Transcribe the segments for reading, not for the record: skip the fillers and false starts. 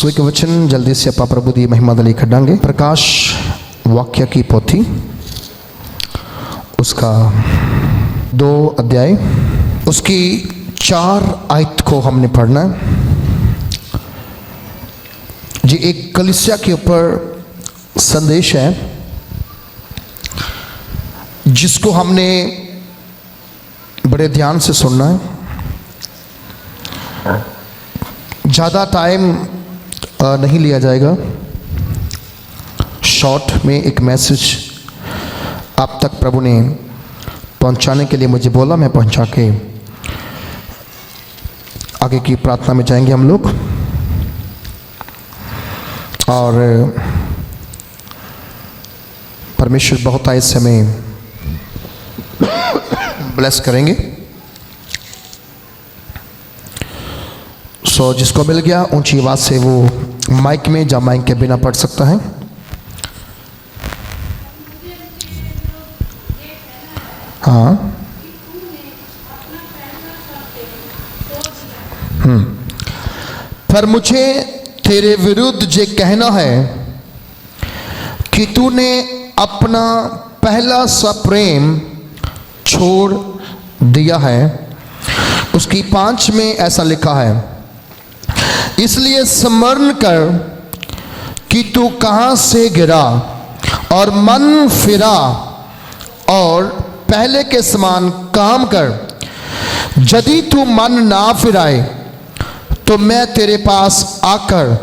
सो एक वचन जल्दी से ਆਪਾਂ प्रभु ਦੀ महिमा ਦੇ ਲਈ ਕੱਢਾਂਗੇ। प्रकाश वाक्य की पोथी उसका 2 अध्याय उसकी 4 आयत को हमने पढ़ना है जी। एक कलीसिया के ऊपर संदेश है जिसको हमने बड़े ध्यान से सुनना है। ज़्यादा टाइम नहीं लिया जाएगा। शॉर्ट में एक मैसेज आप तक प्रभु ने पहुंचाने के लिए मुझे बोला, मैं पहुंचा के आगे की प्रार्थना में जाएंगे हम लोग और परमेश्वर बहुत आए समय ब्लेस करेंगे। सो जिसको मिल गया ऊंची आवाज से वो माइक में या माइक के बिना पढ़ सकता है। हाँ पर मुझे तेरे विरुद्ध ये कहना है कि तूने अपना पहला सा प्रेम छोड़ दिया है। उसकी 5 में ऐसा लिखा है, इसलिए स्मरण कर कि तू कहाँ से गिरा और मन फिरा और पहले के समान काम कर। यदि तू मन ना फिराए तो मैं तेरे पास आकर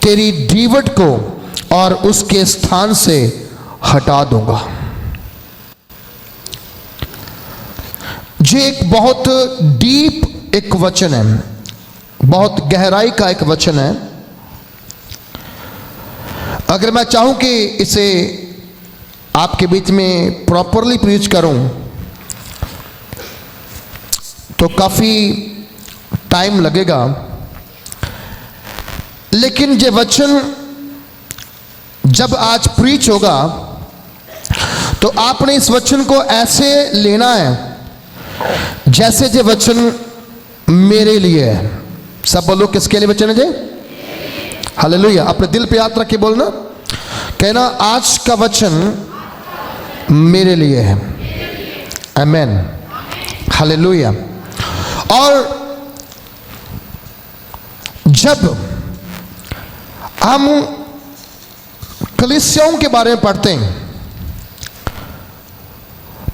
तेरी दीवट को और उसके स्थान से हटा दूंगा। ये एक बहुत डीप एक वचन है, बहुत गहराई का एक वचन है। अगर मैं चाहूं कि इसे आपके बीच में प्रॉपरली प्रीच करूं तो काफी टाइम लगेगा, लेकिन ये वचन जब आज प्रीच होगा तो आपने इस वचन को ऐसे लेना है जैसे ये वचन मेरे लिए है। सब बोलो किसके लिए वचन है जी? हालेलुया। अपने दिल पे याद रख के बोलना, कहना आज का वचन मेरे लिए है। आमेन, हालेलुया। और जब हम कलीसियाओं के बारे में पढ़ते हैं,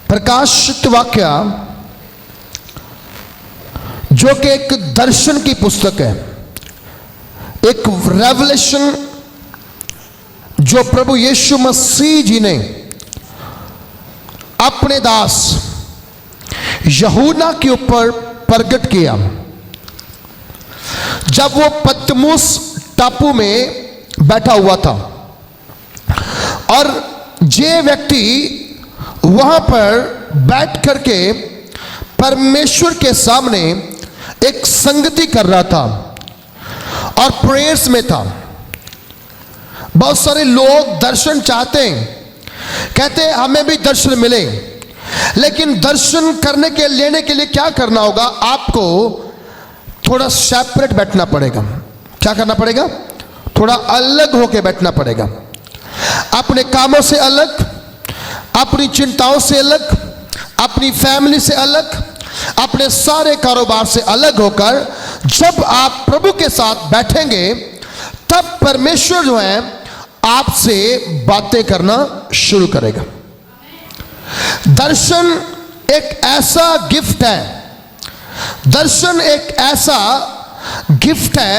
प्रकाशित वाक्य जो कि एक दर्शन की पुस्तक है, एक रेवलेशन जो प्रभु यीशु मसीह जी ने अपने दास यूहन्ना के ऊपर प्रकट किया जब वो पतमुस टापू में बैठा हुआ था। और ये व्यक्ति वहां पर बैठ करके परमेश्वर के सामने एक संगति कर रहा था और प्रेयर्स में था। बहुत सारे लोग दर्शन चाहते हैं, कहते हैं हमें भी दर्शन मिले, लेकिन दर्शन करने के लेने के लिए क्या करना होगा? आपको थोड़ा सेपरेट बैठना पड़ेगा। क्या करना पड़ेगा? थोड़ा अलग होके बैठना पड़ेगा। अपने कामों से अलग, अपनी चिंताओं से अलग, अपनी फैमिली से अलग, अपने सारे कारोबार से अलग होकर जब आप प्रभु के साथ बैठेंगे तब परमेश्वर जो है आपसे बातें करना शुरू करेगा। दर्शन एक ऐसा गिफ्ट है, दर्शन एक ऐसा गिफ्ट है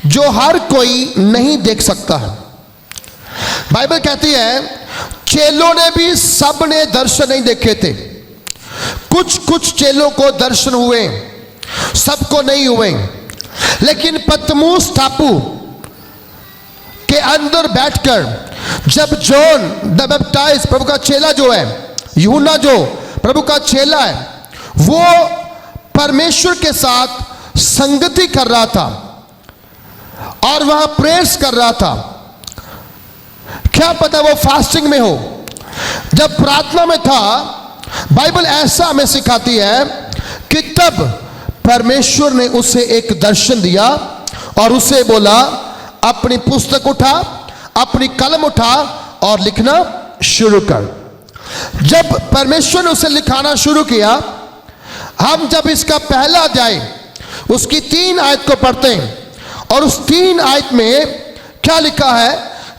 जो हर कोई नहीं देख सकता है। बाइबल कहती है चेलों ने भी, सब ने दर्शन नहीं देखे थे। कुछ चेलों को दर्शन हुए, सबको नहीं हुए। लेकिन पतमुस टापू के अंदर बैठकर जब जॉन द बैप्टाइज, प्रभु का चेला जो है, यूहन्ना जो प्रभु का चेला है, वो परमेश्वर के साथ संगति कर रहा था और वहां प्रेयर्स कर रहा था। क्या पता वो फास्टिंग में हो, जब प्रार्थना में था। बाइबल ऐसा हमें सिखाती है कि तब परमेश्वर ने उसे एक दर्शन दिया और उसे बोला अपनी पुस्तक उठा, अपनी कलम उठा और लिखना शुरू कर। जब परमेश्वर ने उसे लिखाना शुरू किया, हम जब इसका पहला अध्याय उसकी 3 आयत को पढ़ते हैं और उस 3 आयत में क्या लिखा है,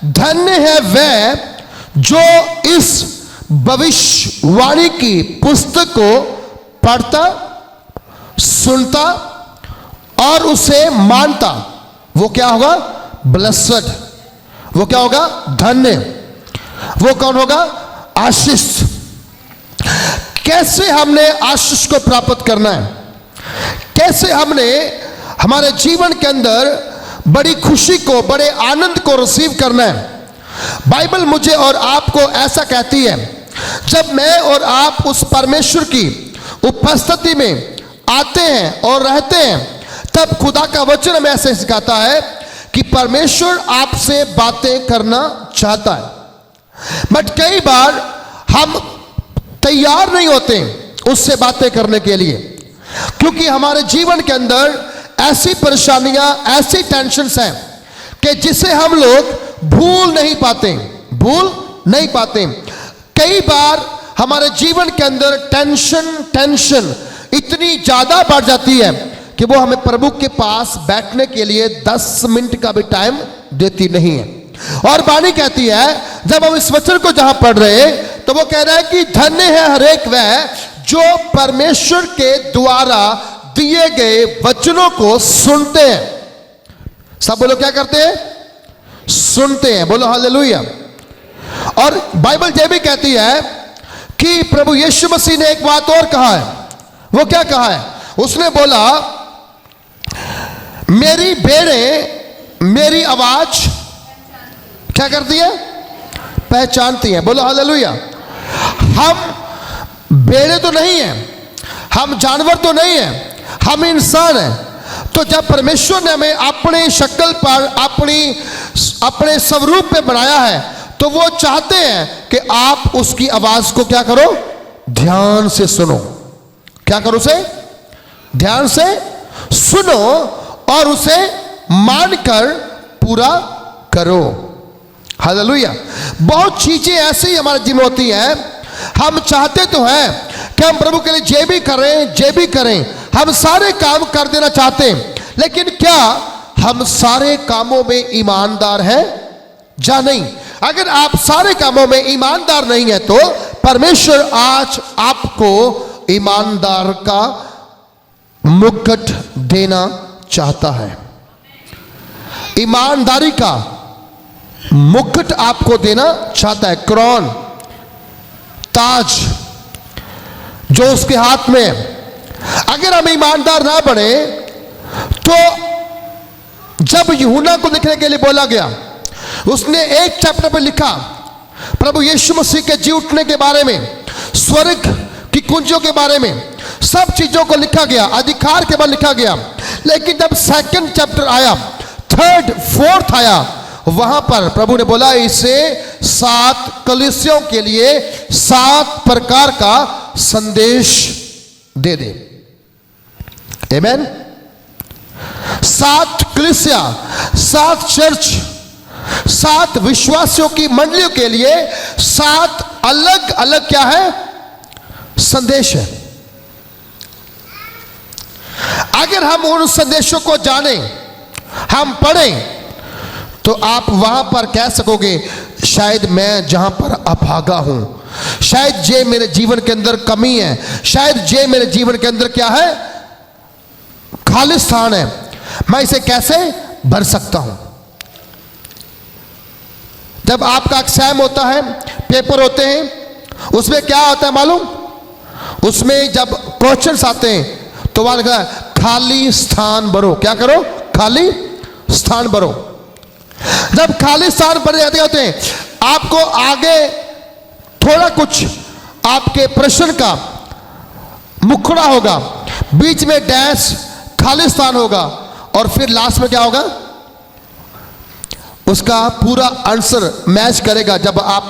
धन्य है वह जो इस भविष्यवाणी की पुस्तक को पढ़ता, सुनता और उसे मानता, वो क्या होगा, ब्लेस्ड, वो क्या होगा, धन्य। वो कौन होगा, आशीष। कैसे हमने आशीष को प्राप्त करना है, कैसे हमने हमारे जीवन के अंदर बड़ी खुशी को, बड़े आनंद को रिसीव करना है। बाइबल मुझे और आपको ऐसा कहती है, जब मैं और आप उस परमेश्वर की उपस्थिति में आते हैं और रहते हैं, तब खुदा का वचन हमें ऐसे सिखाता है कि परमेश्वर आपसे बातें करना चाहता है। बट कई बार हम तैयार नहीं होते उससे बातें करने के लिए, क्योंकि हमारे जीवन के अंदर ऐसी परेशानियां, ऐसी टेंशन्स हैं कि जिसे हम लोग भूल नहीं पाते। कई बार हमारे जीवन के अंदर टेंशन इतनी ज्यादा बढ़ जाती है कि वो हमें प्रभु के पास बैठने के लिए 10 मिनट का भी टाइम देती नहीं है। और वाणी कहती है, जब हम इस वचन को जहां पढ़ रहे हैं, तो वो कह रहा है कि धन्य है हर एक वह जो परमेश्वर के द्वारा दिए गए वचनों को सुनते हैं। सब बोलो क्या करते हैं, सुनते हैं। बोलो हालेलुया। और बाइबल ये भी कहती है कि प्रभु यीशु मसीह ने एक बात और कहा है। वो क्या कहा है, उसने बोला, मेरी भेड़ें मेरी आवाज क्या करती है, पहचानती हैं। बोलो हालेलुया। हम भेड़ें तो नहीं हैं, हम जानवर तो नहीं हैं, हम इंसान हैं। तो जब परमेश्वर ने हमें अपने शक्ल पर, अपने स्वरूप पे बनाया है, तो वो चाहते हैं कि आप उसकी आवाज को क्या करो, ध्यान से सुनो। क्या करो, उसे ध्यान से सुनो और उसे मानकर पूरा करो। हालेलुया। बहुत चीजें ऐसी हमारे जीवन में होती हैं, हम चाहते तो हैं कि हम प्रभु के लिए जे भी करें, हम सारे काम कर देना चाहते हैं, लेकिन क्या हम सारे कामों में ईमानदार हैं या नहीं? अगर आप सारे कामों में ईमानदार नहीं है, तो परमेश्वर आज आपको ईमानदार का मुकुट देना चाहता है। ईमानदारी का मुकुट आपको देना चाहता है, क्रॉन, ताज जो उसके हाथ में है। अगर हम ईमानदार ना बने, तो जब यूहन्ना को लिखने के लिए बोला गया, उसने एक चैप्टर पर लिखा प्रभु यीशु मसीह के जी उठने के बारे में, स्वर्ग की कुंजियों के बारे में, सब चीजों को लिखा गया, अधिकार के बारे में लिखा गया। लेकिन जब 2nd चैप्टर आया, 3rd, 4th आया, वहां पर प्रभु ने बोला, इसे 7 कलीसियों के लिए 7 प्रकार का संदेश दे दे। आमेन। 7 कलीसिया, 7 चर्च, 7 विश्वासियों की मंडलियों के लिए 7 अलग अलग क्या है, संदेश है। अगर हम उन संदेशों को जानें, हम पढ़ें, तो आप वहां पर कह सकोगे, शायद मैं जहां पर अभागा हूं, शायद ये मेरे जीवन के अंदर कमी है, शायद ये मेरे जीवन के अंदर क्या है, खाली स्थान है, मैं इसे कैसे भर सकता हूं। जब आपका एग्जाम होता है, पेपर होते हैं, उसमें क्या होता है मालूम, उसमें जब क्वेश्चंस आते हैं, तो वहां लिखा है खाली स्थान भरो। क्या करो, खाली स्थान भरो। जब खाली स्थान भरे जाते होते हैं, आपको आगे थोड़ा कुछ आपके प्रश्न का मुखड़ा होगा, बीच में डैश, खाली स्थान होगा, और फिर लास्ट में क्या होगा, उसका पूरा आंसर मैच करेगा। जब आप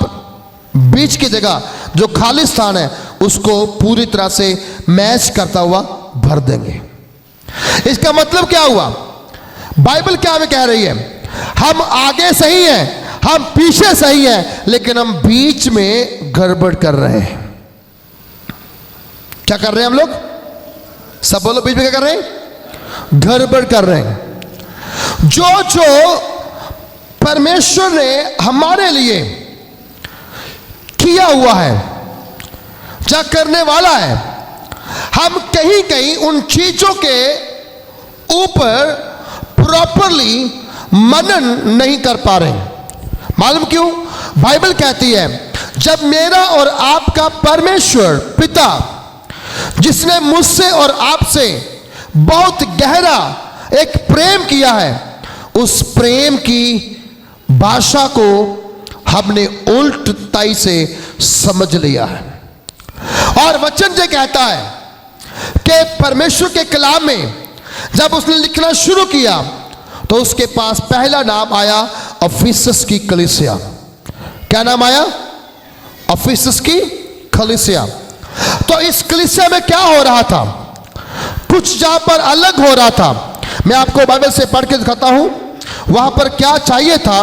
बीच की जगह जो खाली स्थान है, उसको पूरी तरह से मैच करता हुआ भर देंगे। इसका मतलब क्या हुआ, बाइबल क्या हमें कह रही है, हम आगे सही हैं, हम पीछे सही हैं, लेकिन हम बीच में गड़बड़ कर रहे हैं। क्या कर रहे हैं हम लोग? सब बोलो, बीच में क्या कर रहे हैं? गड़बड़ कर रहे हैं। जो परमेश्वर ने हमारे लिए किया हुआ है, क्या करने वाला है, हम कहीं कहीं उन चीजों के ऊपर प्रॉपरली मनन नहीं कर पा रहे। मालूम क्यों? बाइबल कहती है जब मेरा और आपका परमेश्वर पिता, जिसने मुझसे और आपसे बहुत गहरा एक प्रेम किया है, उस प्रेम की भाषा को हमने उल्टाई से समझ लिया है। और वचन ये कहता है कि परमेश्वर के कलाम में जब उसने लिखना शुरू किया तो उसके पास पहला नाम आया अफिसस की कलीसिया। क्या नाम आया? अफिसस की कलीसिया। तो इस कलीसिया में क्या हो रहा था? कुछ जहां पर अलग हो रहा था। मैं आपको बाइबल से पढ़ के दिखाता हूं वहां पर क्या चाहिए था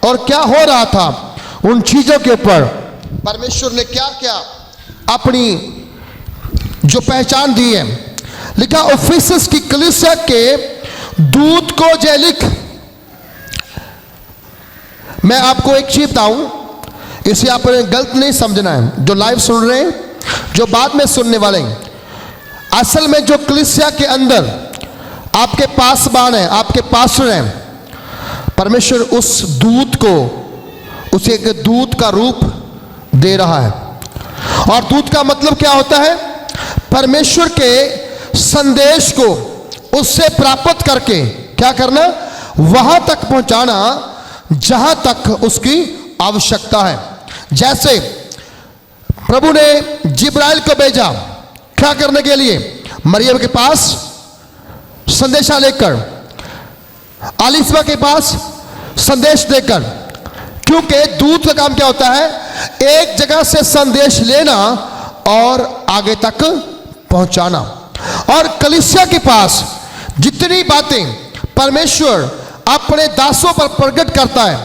और क्या हो रहा था। उन चीजों के ऊपर परमेश्वर ने क्या क्या अपनी जो पहचान दी है। लिखा अफिसस की कलीसिया के दूत को जय लिख। मैं आपको एक चीज बताऊं, इसे आप गलत नहीं समझना है। जो लाइव सुन रहे हैं, जो बाद में सुनने वाले हैं, असल में जो कलीसिया के अंदर आपके पासबान है, आपके पास्टर हैं, परमेश्वर उस दूत को, उसे एक दूत का रूप दे रहा है। और दूत का मतलब क्या होता है? परमेश्वर के संदेश को उससे प्राप्त करके क्या करना? वहां तक पहुंचाना जहां तक उसकी आवश्यकता है। जैसे प्रभु ने जिब्राइल को भेजा क्या करने के लिए? मरियम के पास संदेशा लेकर, अलीसबा के पास संदेश देकर। क्योंकि दूत का काम क्या होता है? एक जगह से संदेश लेना और आगे तक पहुंचाना। और कलीसिया के पास जितनी बातें परमेश्वर अपने दासों पर प्रकट करता है,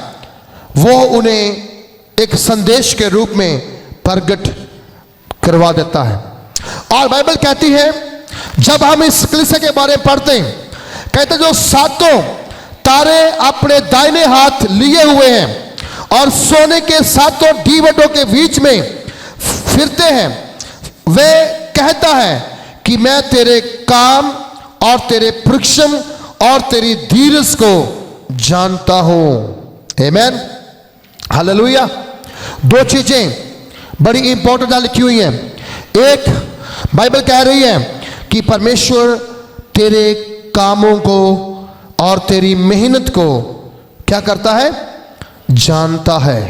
वो उन्हें एक संदेश के रूप में प्रकट करवा देता है। और बाइबल कहती है जब हम इस कलीसिया के बारे में पढ़ते हैं, कहते जो सातों तारे अपने दाहिने हाथ लिए हुए हैं और सोने के सातों दीवटों के बीच में फिरते हैं, वे कहता है कि मैं तेरे काम और तेरे परिश्रम और तेरी धीरज को जानता हूं। आमीन, हालेलुया। दो चीजें बड़ी इंपॉर्टेंट लिखी हुई हैं। एक, बाइबल कह रही है कि परमेश्वर तेरे कामों को और तेरी मेहनत को क्या करता है? जानता है।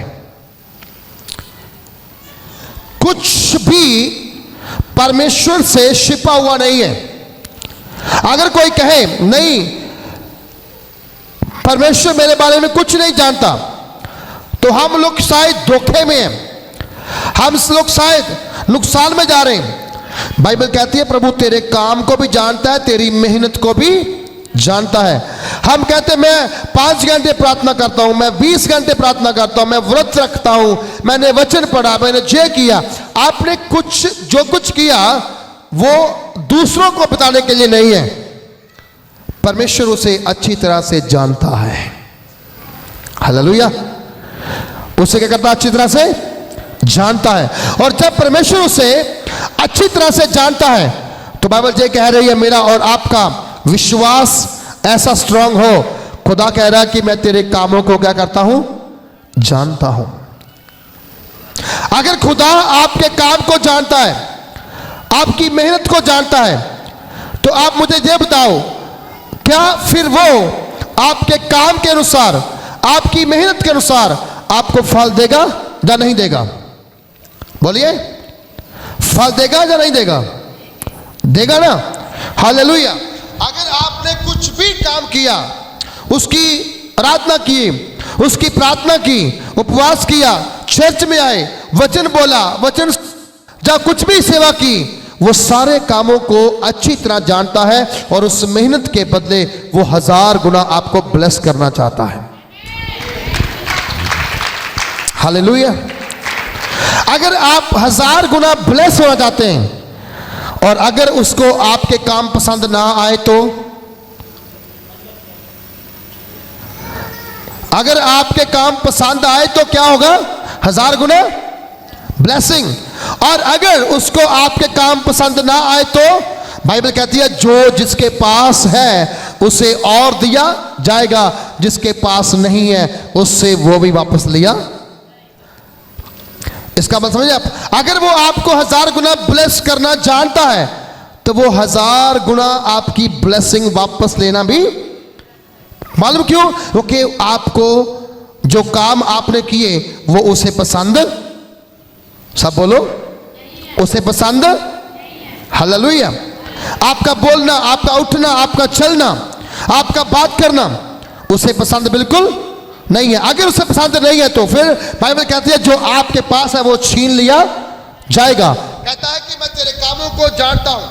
कुछ भी परमेश्वर से छिपा हुआ नहीं है। अगर कोई कहे नहीं परमेश्वर मेरे बारे में कुछ नहीं जानता, तो हम लोग शायद धोखे में हैं, हम लोग शायद नुकसान में जा रहे हैं। बाइबल कहती है प्रभु तेरे काम को भी जानता है, तेरी मेहनत को भी जानता है। हम कहते हैं मैं 5 घंटे प्रार्थना करता हूं, मैं 20 घंटे प्रार्थना करता हूं, मैं व्रत रखता हूं, मैंने वचन पढ़ा, मैंने ये किया। आपने जो कुछ किया वो दूसरों को बताने के लिए नहीं है, परमेश्वर उसे अच्छी तरह से जानता है। हालेलुया। उसे क्या करता है? अच्छी तरह से जानता है। और जब परमेश्वर उसे अच्छी तरह से जानता है तो बाइबल ये कह रही है मेरा और आपका विश्वास ऐसा स्ट्रांग हो। खुदा कह रहा है कि मैं तेरे कामों को क्या करता हूं? जानता हूं। अगर खुदा आपके काम को जानता है, आपकी मेहनत को जानता है, तो आप मुझे ये बताओ, क्या फिर वो आपके काम के अनुसार, आपकी मेहनत के अनुसार आपको फल देगा या नहीं देगा? बोलिए, फल देगा या नहीं देगा? देगा ना। हालेलुया। अगर आपने कुछ भी काम किया, उसकी आराधना की, उसकी प्रार्थना की, उपवास किया, चर्च में आए, वचन बोला, वचन या कुछ भी सेवा की, वो सारे कामों को अच्छी तरह जानता है और उस मेहनत के बदले वो 1000 गुना आपको ब्लेस करना चाहता है। हालेलुया। अगर आप 1000 गुना ब्लेस होना चाहते हैं और अगर उसको आपके काम पसंद ना आए तो, अगर आपके काम पसंद आए तो क्या होगा? 1000 गुना ब्लेसिंग। और अगर उसको आपके काम पसंद ना आए तो बाइबल कहती है जो जिसके पास है उसे और दिया जाएगा, जिसके पास नहीं है उससे वो भी वापस लिया। इसका मतलब समझे आप? अगर वो आपको 1000 गुना ब्लेस करना जानता है तो वो 1000 गुना आपकी ब्लेसिंग वापस लेना भी, मालूम क्यों? क्योंकि आपको जो काम आपने किए वो उसे पसंद, सब बोलो, उसे पसंद। हालेलुया। आपका बोलना, आपका उठना, आपका चलना, आपका बात करना उसे पसंद बिल्कुल नहीं है। अगर उसे पसंद नहीं है तो फिर बाइबल कहती है जो आपके पास है वो छीन लिया जाएगा। कहता है कि मैं तेरे कामों को जानता हूं,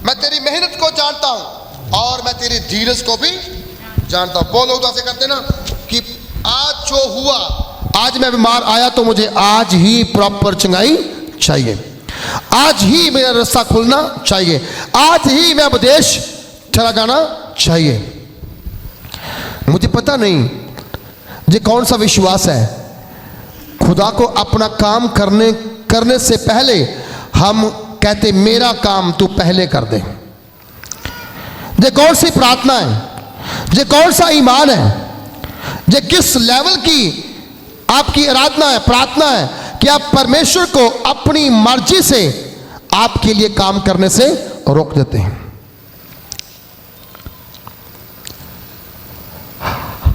मैं तेरी मेहनत को जानता हूं और मैं तेरी धीरज को भी जानता हूं। बहुत लोग तो ऐसे करते ना कि आज जो हुआ, आज मैं बीमार आया तो मुझे आज ही प्रॉपर चंगाई चाहिए, आज ही मेरा रास्ता खुलना चाहिए, आज ही मैं विदेश चला जाना चाहिए। मुझे पता नहीं ये कौन सा विश्वास है। खुदा को अपना काम करने से पहले हम कहते मेरा काम तू पहले कर दे। ये कौन सी प्रार्थना है? ये कौन सा ईमान है? ये किस लेवल की आपकी आराधना है, प्रार्थना है कि आप परमेश्वर को अपनी मर्जी से आपके लिए काम करने से रोक देते हैं।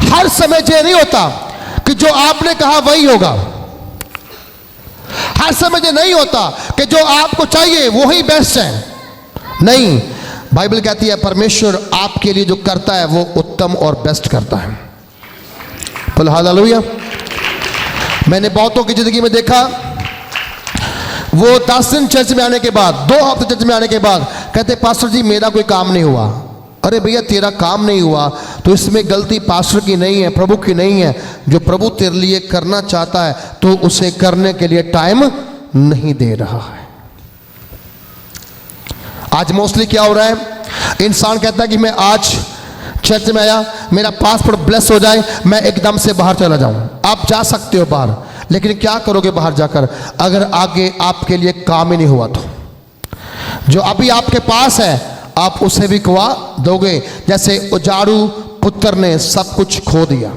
हर समय ये नहीं होता कि जो आपने कहा वही होगा। हर समय ये नहीं होता कि जो आपको चाहिए वही बेस्ट है। नहीं, बाइबल कहती है परमेश्वर आपके लिए जो करता है वो उत्तम और बेस्ट करता है। बोलो हालेलुया। मैंने बहुतों की जिंदगी में देखा, वो 10 दिन चर्च में आने के बाद, 2 हफ्ते चर्च में आने के बाद कहते पास्टर जी मेरा कोई काम नहीं हुआ। अरे भैया तेरा काम नहीं हुआ तो इसमें गलती पास्टर की नहीं है, प्रभु की नहीं है। जो प्रभु तेरे लिए करना चाहता है तो उसे करने के लिए टाइम नहीं दे रहा है। आज मोस्टली क्या हो रहा है, इंसान कहता है कि मैं आज चर्च में आया, मेरा पासपोर्ट ब्लेस हो जाए, मैं एकदम से बाहर चला जाऊं। आप जा सकते हो बाहर, लेकिन क्या करोगे बाहर जाकर अगर आगे आपके लिए काम ही नहीं हुआ तो? जो अभी आपके पास है आप उसे भी गवा दोगे। जैसे उजाड़ू पुत्र ने सब कुछ खो दिया।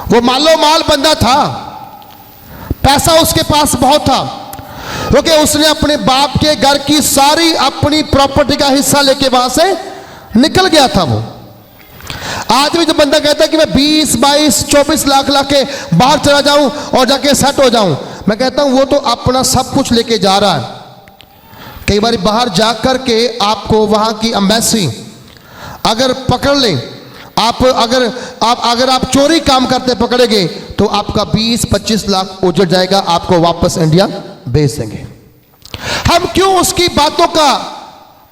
वो मालो माल बंदा था, पैसा उसके पास बहुत था, क्योंकि उसने अपने बाप के घर की सारी अपनी प्रॉपर्टी का हिस्सा लेके वहां से निकल गया था। वो आज भी जो बंदा कहता है कि मैं 20, 22, 24 लाख ला के बाहर चला जाऊं और जाके सेट हो जाऊं, मैं कहता हूं वो तो अपना सब कुछ लेके जा रहा है। कई बार बाहर जाकर के आपको वहां की एम्बेसी अगर पकड़ ले, अगर आप चोरी काम करते पकड़ेंगे तो आपका 20-25 लाख उजड़ जाएगा, आपको वापस इंडिया भेज देंगे। हम क्यों उसकी बातों का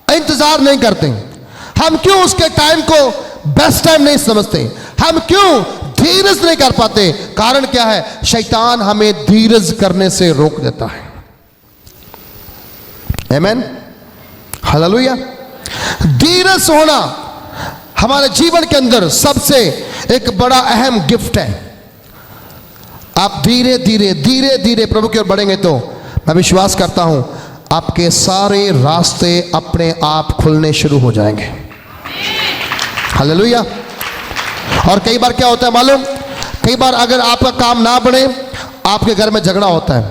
इंतजार नहीं करते? हम क्यों उसके टाइम को बेस्ट टाइम नहीं समझते? हम क्यों धीरज नहीं कर पाते? कारण क्या है? शैतान हमें धीरज करने से रोक देता है। आमीन, हालेलुया। धीरज होना हमारे जीवन के अंदर सबसे एक बड़ा अहम गिफ्ट है। आप धीरे धीरे धीरे धीरे प्रभु की ओर बढ़ेंगे तो मैं विश्वास करता हूं आपके सारे रास्ते अपने आप खुलने शुरू हो जाएंगे। हालेलुया। और कई बार क्या होता है मालूम? कई बार अगर आपका काम ना बढ़े, आपके घर में झगड़ा होता है।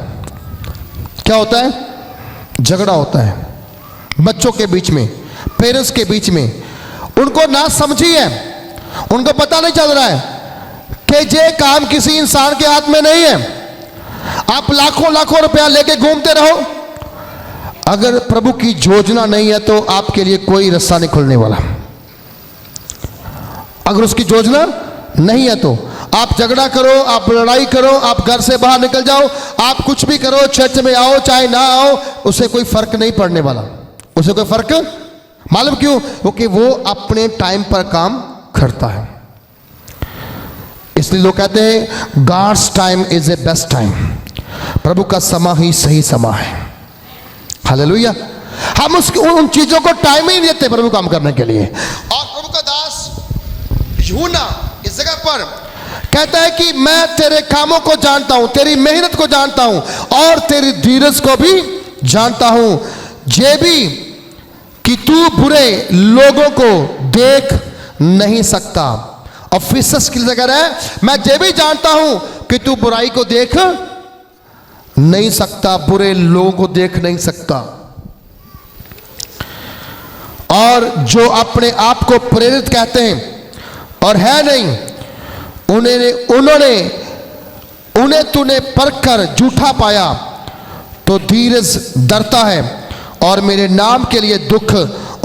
क्या होता है? झगड़ा होता है बच्चों के बीच में, पेरेंट्स के बीच में। उनको ना समझी है, उनको पता नहीं चल रहा है कि ये काम किसी इंसान के हाथ में नहीं है। आप लाखों लाखों रुपया लेके घूमते रहो, अगर प्रभु की योजना नहीं है तो आपके लिए कोई रास्ता नहीं खुलने वाला। अगर उसकी योजना नहीं है तो आप झगड़ा करो, आप लड़ाई करो, आप घर से बाहर निकल जाओ, आप कुछ भी करो, चर्च में आओ चाहे ना आओ, उसे कोई फर्क नहीं पड़ने वाला। उसे कोई फर्क, मालूम क्यों? क्योंकि वो अपने टाइम पर काम करता है। इसलिए लोग कहते हैं God's time is a best time, प्रभु का समय ही सही समय है। हालेलुया। हम उन चीजों को टाइम ही नहीं देते प्रभु काम करने के लिए। और प्रभु का दास यूहन्ना इस जगह पर कहता है कि मैं तेरे कामों को जानता हूं, तेरी मेहनत को जानता हूं और तेरी धीरज को भी जानता हूं, ये भी कि तू बुरे लोगों को देख नहीं सकता। और फिसस की जगह है, मैं ये भी जानता हूं कि तू बुराई को देख नहीं सकता, बुरे लोगों को देख नहीं सकता। और जो अपने आप को प्रेरित कहते हैं और है नहीं, उन्हें तूने परख कर झूठा पाया, तो धीरज धरता है और मेरे नाम के लिए दुख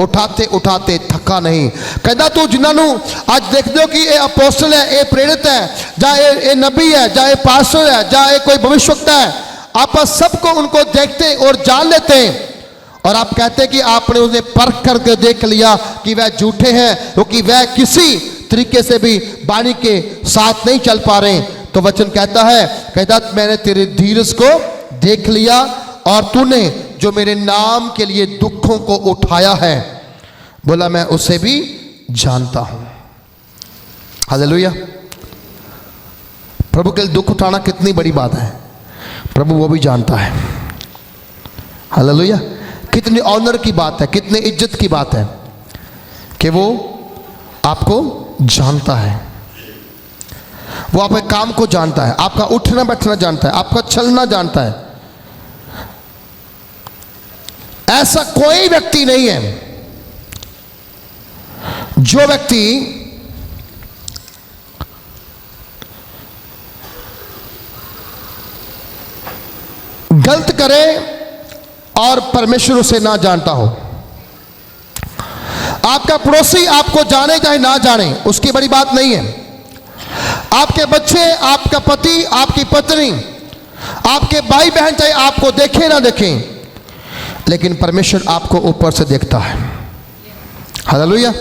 उठाते उठाते थका नहीं। कहता तू जिन्होंने आज देखते हो कि ये अपोस्टल है, ये प्रेरित है, चाहे ये नबी है, चाहे पास्टर है, चाहे कोई भविष्यवक्ता है, आप सबको उनको देखते और जान लेते हैं और आप कहते हैं कि आपने उन्हें परख करके देख लिया कि वह झूठे हैं, क्योंकि वह किसी तरीके से भी वाणी के साथ नहीं चल पा रहे। तो वचन कहता है, कहता मैंने तेरे धीरज को देख लिया और तूने जो मेरे नाम के लिए दुखों को उठाया है, बोला मैं उसे भी जानता हूं। हालेलुया। प्रभु के लिए दुख उठाना कितनी बड़ी बात है, प्रभु वो भी जानता है। हालेलुया। कितनी ऑनर की बात है, कितनी इज्जत की बात है कि वो आपको जानता है, वो आपके काम को जानता है, आपका उठना बैठना जानता है, आपका चलना जानता है। ऐसा कोई व्यक्ति नहीं है जो व्यक्ति गलत करे और परमेश्वर उसे ना जानता हो। आपका पड़ोसी आपको जाने चाहे ना जाने, उसकी बड़ी बात नहीं है। आपके बच्चे, आपका पति, आपकी पत्नी, आपके भाई बहन चाहे आपको देखें ना देखें, लेकिन परमेश्वर आपको ऊपर से देखता है। हालेलुया।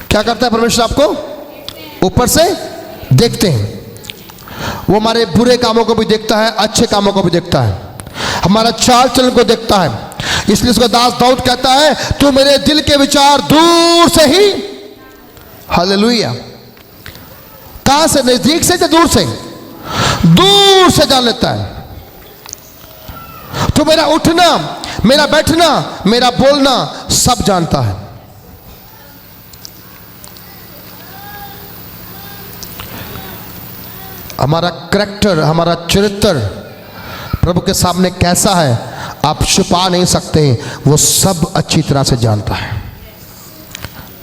क्या करता है परमेश्वर? आपको ऊपर से देखते हैं। वो हमारे बुरे कामों को भी देखता है, अच्छे कामों को भी देखता है, हमारा चाल चलन को देखता है। इसलिए उसका दास दाऊद कहता है, तू मेरे दिल के विचार दूर से ही, हालेलुया, कहां से? नजदीक से या दूर से? दूर से जान लेता है। तो मेरा उठना, मेरा बैठना, मेरा बोलना सब जानता है। हमारा करैक्टर, हमारा चरित्र प्रभु के सामने कैसा है आप छुपा नहीं सकते, वो सब अच्छी तरह से जानता है।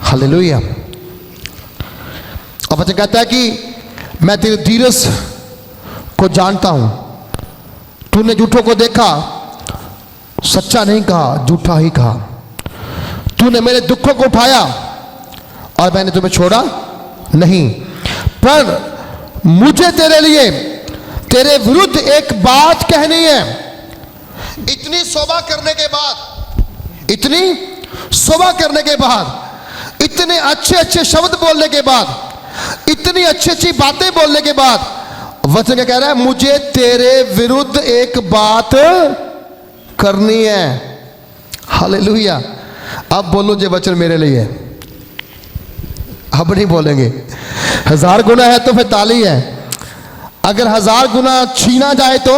हालेलुया। अब वचन कहता है कि मैं तेरे धीरज को जानता हूं, तूने झूठों को देखा, सच्चा नहीं कहा, झूठा ही कहा। तूने मेरे दुखों को उठाया और मैंने तुम्हें छोड़ा नहीं। पर मुझे तेरे लिए, तेरे विरुद्ध एक बात कहनी है। इतनी शोभा करने के बाद, इतनी शोभा करने के बाद, इतने अच्छे अच्छे शब्द बोलने के बाद, इतनी अच्छी अच्छी बातें बोलने के बाद, वचन क्या कह रहा है? मुझे तेरे विरुद्ध एक बात करनी है। हालेलुया। अब बोलो जे वचन मेरे लिए। अब नहीं बोलेंगे। 1000 गुना है तो फिर ताली है, अगर 1000 गुना छीना जाए तो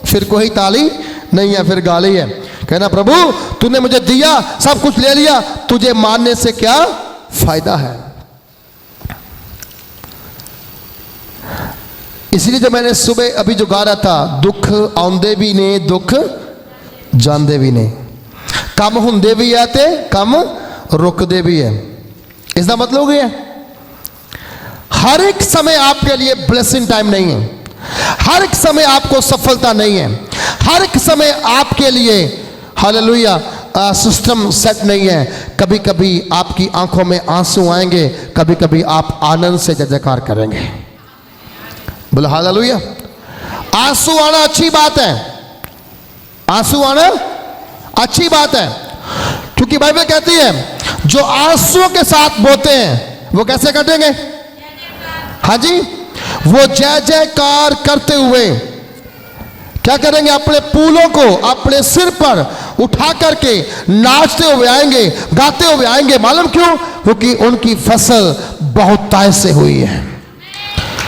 फिर कोई ताली नहीं है, फिर गाली है। कहना प्रभु तूने मुझे दिया, सब कुछ ले लिया, तुझे मानने से क्या फायदा है? इसलिए जब मैंने सुबह अभी जो गा रहा था, दुख आउंदे भी ने, दुख जांदे भी ने, कम हुंदे भी है ते कम रुकदे भी है। इसका मतलब ये है हर एक समय आपके लिए ब्लेसिंग टाइम नहीं है, हर एक समय आपको सफलता नहीं है, हर एक समय आपके लिए हालेलुया सिस्टम सेट नहीं है। कभी कभी आपकी आंखों में आंसू आएंगे, कभी कभी आप आनंद से जय जयकार करेंगे। बोले हालेलुया। आंसू आना अच्छी बात है, आंसू आना अच्छी बात है, क्योंकि बाइबल कहती है जो आंसुओं के साथ बोते हैं वो कैसे कटेंगे? हाँ जी, वो जय जयकार करते हुए क्या करेंगे? अपने पूलों को अपने सिर पर उठा करके नाचते हुए आएंगे, गाते हुए आएंगे। मालूम क्यों? क्योंकि उनकी फसल बहुतायत से हुई है।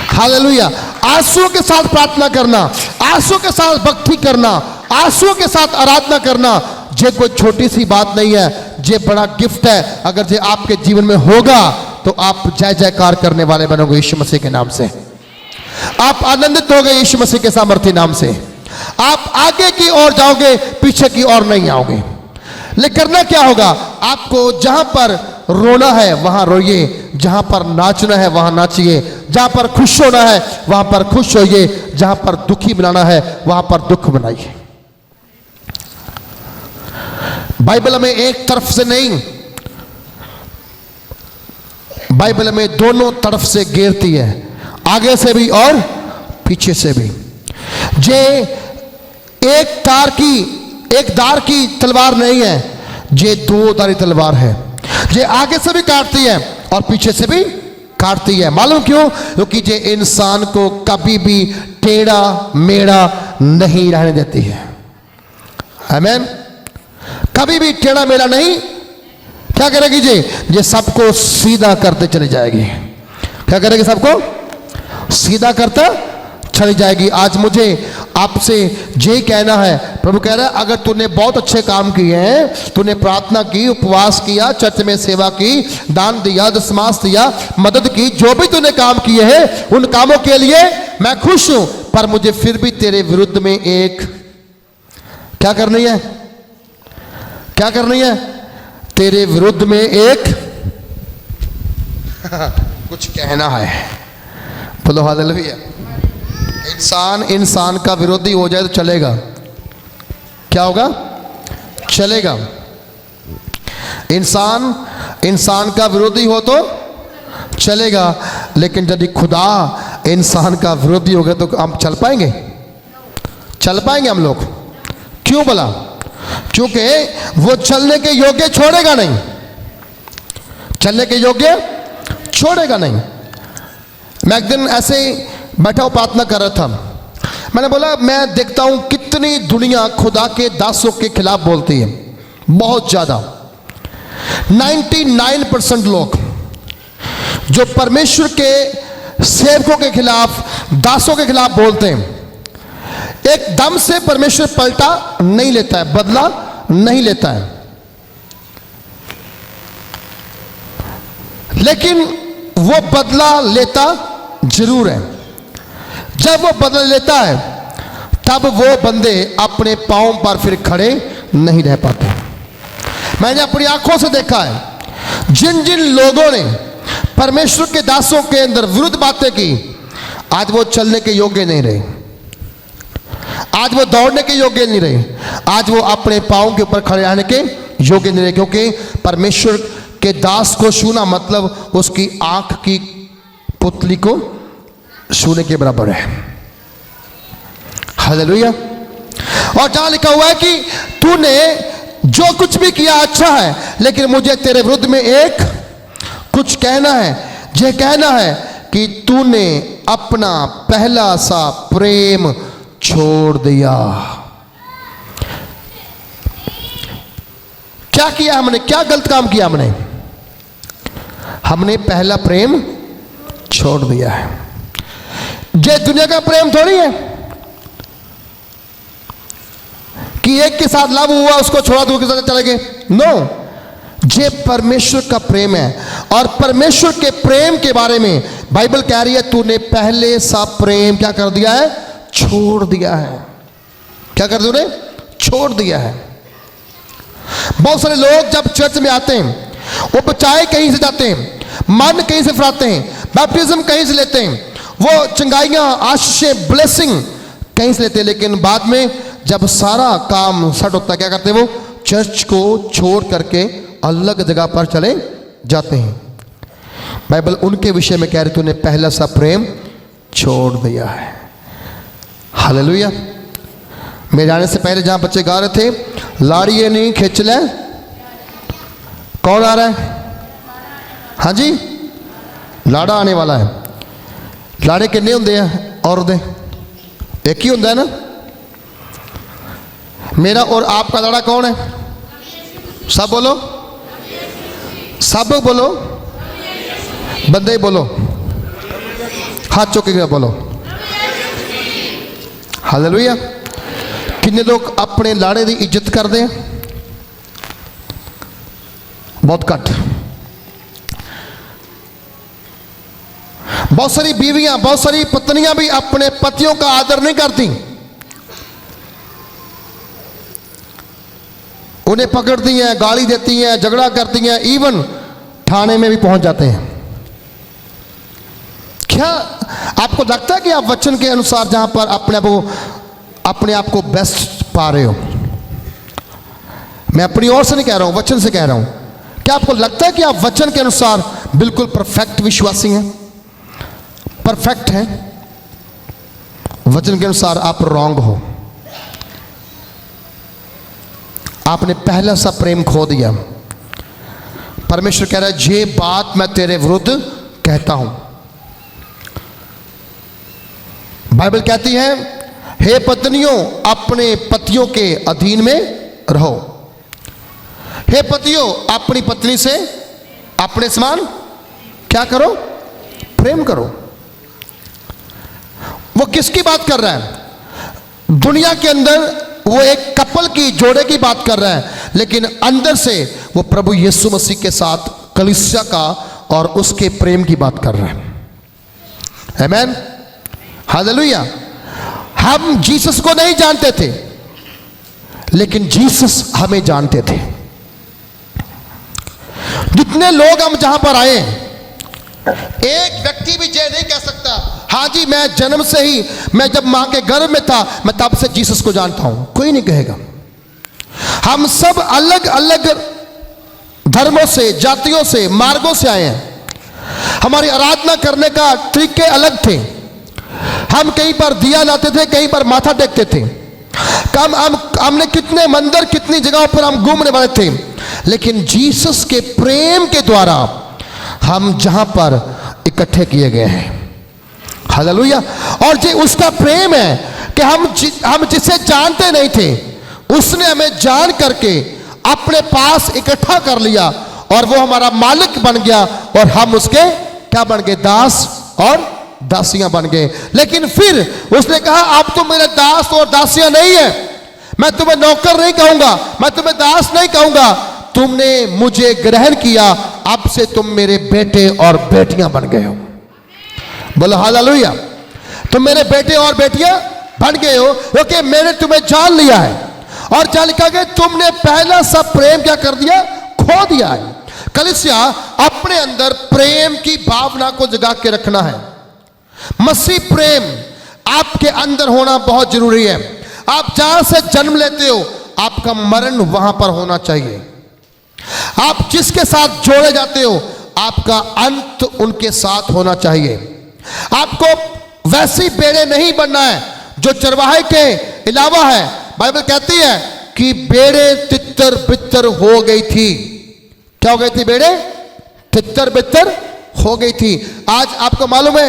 हालेलुया। आंसुओं के साथ प्रार्थना करना, आंसुओं के साथ भक्ति करना, आंसुओं के साथ आराधना करना, ये कोई छोटी सी बात नहीं है, ये बड़ा गिफ्ट है। अगर ये आपके जीवन में होगा तो आप जय जयकार करने वाले बनोगे यीशु मसीह के नाम से। आप आनंदित होगे यीशु मसीह के सामर्थ्य नाम से। आप आगे की ओर जाओगे, पीछे की ओर नहीं आओगे। लेकिन करना क्या होगा? आपको जहां पर रोना है वहां रोइए, जहां पर नाचना है वहां नाचिए, जहां पर खुश होना है वहां पर खुश होइए, जहां पर दुखी बनाना है वहां पर दुख बनाइए। बाइबल में एक तरफ से नहीं, बाइबल में दोनों तरफ से घेरती है, आगे से भी और पीछे से भी। जे एक दार की तलवार नहीं है, ये दो धारी तलवार है। ये आगे से भी काटती है और पीछे से भी काटती है। मालूम क्यों? क्योंकि ये इंसान को कभी भी टेढ़ा मेढ़ा नहीं रहने देती है। आमीन। कभी भी टेढ़ा मेढ़ा नहीं क्या करेगी? ये सबको सीधा करते चली जाएगी। क्या करेगी? सबको सीधा करता चली जाएगी। आज मुझे आपसे यही कहना है, प्रभु कह रहा है अगर तूने बहुत अच्छे काम किए हैं, तूने प्रार्थना की, उपवास किया, चर्च में सेवा की, दान दिया, दशमास दिया, मदद की, जो भी तूने काम किए हैं उन कामों के लिए मैं खुश हूं, पर मुझे फिर भी तेरे विरुद्ध में एक क्या करनी है? क्या करनी है? तेरे विरुद्ध में एक कुछ कहना है। बोलो हालेलुया। इंसान का विरोधी हो जाए तो चलेगा? क्या होगा? चलेगा। इंसान का विरोधी हो तो चलेगा, लेकिन यदि खुदा इंसान का विरोधी हो गया तो हम चल पाएंगे? चल पाएंगे हम लोग? क्यों भला? क्योंकि वो चलने के योग्य छोड़ेगा नहीं, चलने के योग्य छोड़ेगा नहीं। मैं एक दिन ऐसे ही बैठा हुआ प्रार्थना कर रहा था, मैंने बोला मैं देखता हूं कितनी दुनिया खुदा के दासों के खिलाफ बोलती है, बहुत ज्यादा। 99% लोग जो परमेश्वर के सेवकों के खिलाफ, दासों के खिलाफ बोलते हैं, एकदम से परमेश्वर पलटा नहीं लेता है, बदला नहीं लेता है। लेकिन वो बदला लेता जरूर है। जब वो बदला लेता है तब वो बंदे अपने पांव पर फिर खड़े नहीं रह पाते। मैंने अपनी आंखों से देखा है, जिन जिन लोगों ने परमेश्वर के दासों के अंदर विरुद्ध बातें की, आज वो चलने के योग्य नहीं रहे, आज वो दौड़ने के योग्य नहीं रहे, आज वो अपने पांव के ऊपर खड़े रहने के योग्य नहीं रहे। क्योंकि परमेश्वर के दास को छूना मतलब उसकी आंख की पुतली को छूने के बराबर है। हालेलुया। और जहां लिखा हुआ है कि तूने जो कुछ भी किया अच्छा है, लेकिन मुझे तेरे विरुद्ध में एक कुछ कहना है। यह कहना है कि तूने अपना पहला सा प्रेम छोड़ दिया। क्या किया हमने? क्या गलत काम किया हमने? हमने पहला प्रेम छोड़ दिया है। ये दुनिया का प्रेम थोड़ी है कि एक के साथ लव हुआ उसको छोड़ा दूसरे के साथ चले गए। नो, ये परमेश्वर का प्रेम है। और परमेश्वर के प्रेम के बारे में बाइबल कह रही है तूने पहले सा प्रेम क्या कर दिया है? छोड़ दिया है। क्या कर तूने? छोड़ दिया है। बहुत सारे लोग जब चर्च में आते हैं, वो बचाए कहीं से जाते हैं, मन कहीं से फराते हैं, बैप्टिज्म कहीं से लेते हैं, वो चंगाइयाँ, आशीषें, ब्लेसिंग कहीं से लेते हैं, लेकिन बाद में जब सारा काम सेट होता है क्या करते हैं? वो चर्च को छोड़ करके अलग जगह पर चले जाते हैं। बाइबल उनके विषय में कह रही तूने पहला सा प्रेम छोड़ दिया है। हालेलुया। मेरे जाने से पहले जहां बच्चे गा रहे थे, लाड़िए नहीं खिंच ले, कौन आ रहा है? हाँ जी, लाड़ा आने वाला है। लाड़े किन्ने होंगे हैं और दे? एक ही होंगे है ना। मेरा और आपका लाड़ा कौन है? सब बोलो, सब बोलो, बंदे बोलो, हाथ चौके के बोलो हालेलुया। कितने लोग अपने लाड़े की इज्जत करते हैं? बहुत घट। बहुत सारी बीवियां, बहुत सारी पत्नियां भी अपने पतियों का आदर नहीं करती, उन्हें पकड़ती हैं, गाली देती हैं, झगड़ा करती हैं, इवन थाने में भी पहुंच जाते हैं। क्या आपको लगता है कि आप वचन के अनुसार जहां पर अपने आप को बेस्ट पा रहे हो? मैं अपनी ओर से नहीं कह रहा हूं, वचन से कह रहा हूं। क्या आपको लगता है कि आप वचन के अनुसार बिल्कुल परफेक्ट विश्वासी हैं, परफेक्ट हैं? वचन के अनुसार आप रॉन्ग हो। आपने पहला सा प्रेम खो दिया। परमेश्वर कह रहा है ये बात मैं तेरे विरुद्ध कहता हूं। बाइबल कहती है हे पत्नियों अपने पतियों के अधीन में रहो। हे पतियों अपनी पत्नी से अपने समान क्या करो? प्रेम करो। वो किसकी बात कर रहा है? दुनिया के अंदर वो एक कपल की, जोड़े की बात कर रहा है, लेकिन अंदर से वो प्रभु यीशु मसीह के साथ कलीसिया का और उसके प्रेम की बात कर रहा है। आमीन, हालेलुया। हम जीसस को नहीं जानते थे, लेकिन जीसस हमें जानते थे। जितने लोग हम जहां पर आए, एक व्यक्ति भी ये नहीं कह सकता हाँ जी मैं जन्म से ही, मैं जब मां के गर्भ में था मैं तब से जीसस को जानता हूं। कोई नहीं कहेगा। हम सब अलग अलग धर्मों से, जातियों से, मार्गों से आए हैं। हमारी आराधना करने का तरीके अलग थे। हम कहीं पर दिया लाते थे, कहीं पर माथा टेकते थे। हमने कितने मंदिर, कितनी जगहों पर हम घूमने वाले थे, लेकिन जीसस के प्रेम के द्वारा हम जहां पर इकट्ठे किए गए हैं। हालेलुया। और ये उसका प्रेम है कि हम जिसे जानते नहीं थे, उसने हमें जान करके अपने पास इकट्ठा कर लिया और वो हमारा मालिक बन गया और हम उसके क्या बन गए? दास और दासियां बन गए। लेकिन फिर उसने कहा आप तो मेरे दास और दासियां नहीं है, मैं तुम्हें नौकर नहीं कहूंगा, मैं तुम्हें दास नहीं कहूंगा, तुमने मुझे ग्रहण किया, अब से तुम मेरे बेटे और बेटियां बन गए हो। बोलो हालेलुया। तुम मेरे बेटे और बेटियां बन गए हो क्योंकि मैंने तुम्हें जान लिया है। और जान लिखा कि तुमने पहला सा प्रेम क्या कर दिया? खो दिया है। कलीसिया अपने अंदर प्रेम की भावना को जगा के रखना है। मसीह प्रेम आपके अंदर होना बहुत जरूरी है। आप जहां से जन्म लेते हो आपका मरण वहां पर होना चाहिए। आप जिसके साथ जोड़े जाते हो आपका अंत उनके साथ होना चाहिए। आपको वैसी बेड़े नहीं बनना है जो चरवाहे के अलावा है। बाइबल कहती है कि बेड़े तितर बितर हो गई थी। क्या हो गई थी? बेड़े तितर बितर हो गई थी। आज आपको मालूम है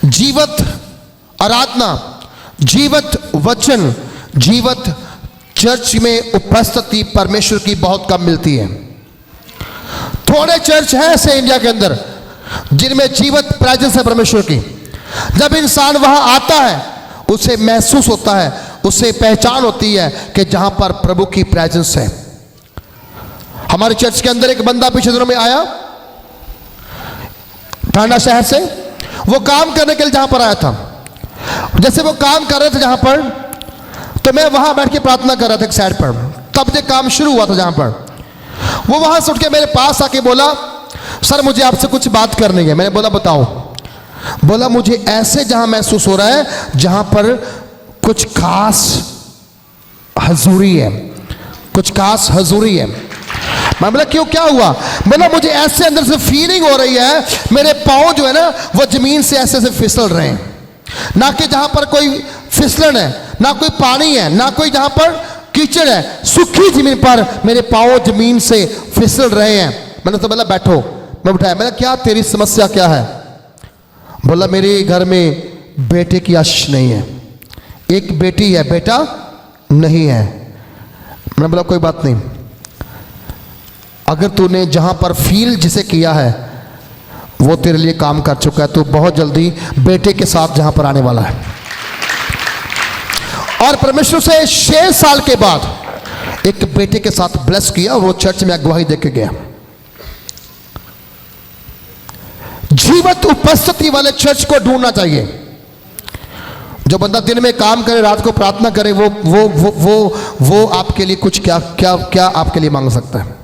जीवत आराधना, जीवत वचन, जीवत चर्च में उपस्थिति परमेश्वर की बहुत कम मिलती है। थोड़े चर्च हैं ऐसे इंडिया के अंदर जिनमें जीवत प्रेजेंस है परमेश्वर की। जब इंसान वहां आता है उसे महसूस होता है, उसे पहचान होती है कि जहां पर प्रभु की प्रेजेंस है। हमारे चर्च के अंदर एक बंदा पिछले दिनों में आया टांडा शहर से। वो काम करने के लिए जहां पर आया था, जैसे वो काम कर रहे थे जहां पर, तो मैं वहां बैठ के प्रार्थना कर रहा था एक साइड पर। तब ये काम शुरू हुआ था जहां पर। वो वहां से उठ के मेरे पास आके बोला सर मुझे आपसे कुछ बात करनी है। मैंने बोला बताओ। बोला मुझे ऐसे जहां महसूस हो रहा है जहां पर कुछ खास हजूरी है, कुछ खास हजूरी है। मैं बोला क्यों, क्या हुआ? बोला मुझे ऐसे अंदर से फीलिंग हो रही है मेरे पाँव जो है ना वो जमीन से ऐसे ऐसे फिसल रहे हैं। ना कि जहां पर कोई फिसलन है, ना कोई पानी है, ना कोई जहां पर कीचड़ है, सूखी जमीन पर मेरे पाँव जमीन से फिसल रहे हैं। मैंने तो बोला बैठो। मैं उठाया, मैंने क्या तेरी समस्या क्या है? बोला मेरे घर में बेटे की आशीष नहीं है, एक बेटी है बेटा नहीं है। मैंने बोला कोई बात नहीं, अगर तूने जहां पर फील जिसे किया है वो तेरे लिए काम कर चुका है, तो बहुत जल्दी बेटे के साथ जहां पर आने वाला है। और परमेश्वर से 6 साल के बाद एक बेटे के साथ ब्लेस किया, वो चर्च में अगुवाई देके गया। जीवंत उपस्थिति वाले चर्च को ढूंढना चाहिए। जो बंदा दिन में काम करे, रात को प्रार्थना करे, वो आपके लिए कुछ क्या क्या क्या आपके लिए मांग सकता है।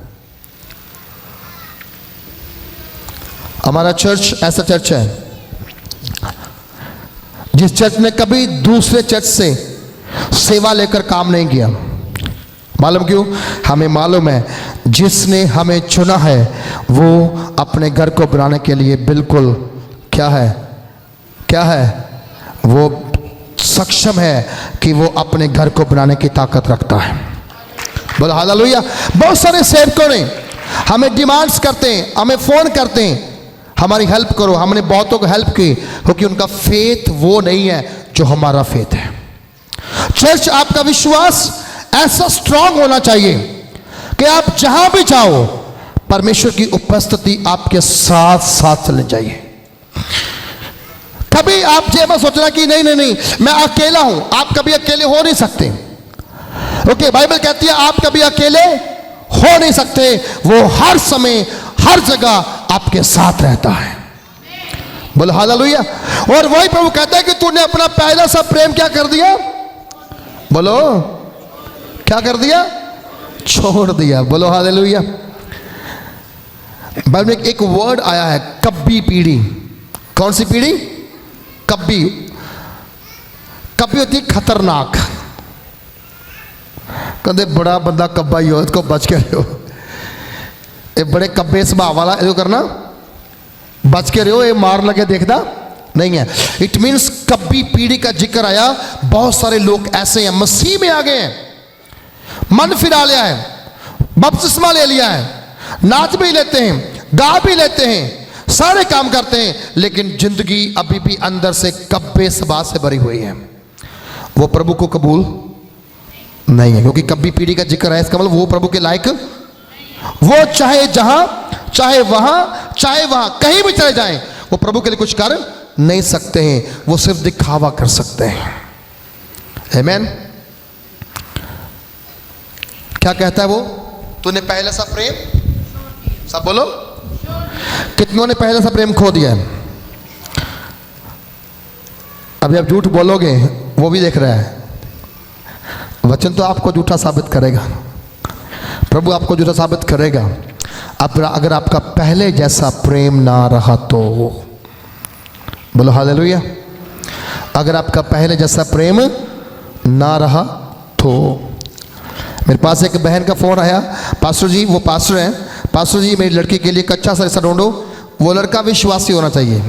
हमारा चर्च ऐसा चर्च है जिस चर्च ने कभी दूसरे चर्च से सेवा लेकर काम नहीं किया। मालूम क्यों? हमें मालूम है जिसने हमें चुना है वो अपने घर को बनाने के लिए बिल्कुल क्या है वो सक्षम है कि वो अपने घर को बनाने की ताकत रखता है। बोलो हालेलुया। बहुत सारे सेवकों ने हमें डिमांड्स करते हैं, हमें फोन करते हैं, हमारी हेल्प करो। हमने बहुतों को हेल्प की, क्योंकि उनका फेथ वो नहीं है जो हमारा फेथ है। चर्च, आपका विश्वास ऐसा स्ट्रांग होना चाहिए कि आप जहां भी जाओ परमेश्वर की उपस्थिति आपके साथ साथ चलनी चाहिए। कभी आप ये मत सोचना कि नहीं मैं अकेला हूं। आप कभी अकेले हो नहीं सकते। ओके, बाइबल कहती है आप कभी अकेले हो नहीं सकते, वो हर समय हर जगह आपके साथ रहता है। बोलो हालेलुया। और वही प्रभु कहता है कि तूने अपना पहला सा प्रेम क्या कर दिया? बोलो क्या कर दिया? छोड़ दिया। बोलो हालेलुया। बाइबल में एक वर्ड आया है, कब्बी पीढ़ी। कौन सी पीढ़ी? कब्बी। कब्बी होती है खतरनाक। कहते बड़ा बंदा कब्बा ही हो, इसको बच के रहो। ये बड़े कब्बे स्वभाव वाला जो करना, बच के रहो, ये मार लगे देखना नहीं है। इट मीन्स कब्बी पीढ़ी का जिक्र आया। बहुत सारे लोग ऐसे हैं, मसीह में आ गए हैं, मन फिरा लिया है, बपतिस्मा ले लिया है, नाच भी लेते हैं, गा भी लेते हैं, सारे काम करते हैं, लेकिन जिंदगी अभी भी अंदर से कब्बे स्वभाव से भरी हुई है। वो प्रभु को कबूल नहीं है, क्योंकि कब्बी पीढ़ी का जिक्र है। इसका मतलब वो प्रभु के लायक, वो चाहे जहां चाहे वहां कहीं भी चले जाएं, वो प्रभु के लिए कुछ कर नहीं सकते हैं, वो सिर्फ दिखावा कर सकते हैं। आमीन। क्या कहता है वो? तूने पहला सा प्रेम, सब बोलो, कितनों ने पहला सा प्रेम खो दिया है? अभी आप झूठ बोलोगे वो भी देख रहा है। वचन तो आपको झूठा साबित करेगा, प्रभु आपको झूठा साबित करेगा। अगर आपका पहले जैसा प्रेम ना रहा तो। बोलो हालेलुया। अगर आपका पहले जैसा प्रेम ना रहा तो। मेरे पास एक बहन का फोन आया, पास्टर जी, वो पास्टर हैं, पास्टर जी मेरी लड़की के लिए कच्चा सा रिश्ता ढूंढो। वो लड़का विश्वासी होना चाहिए,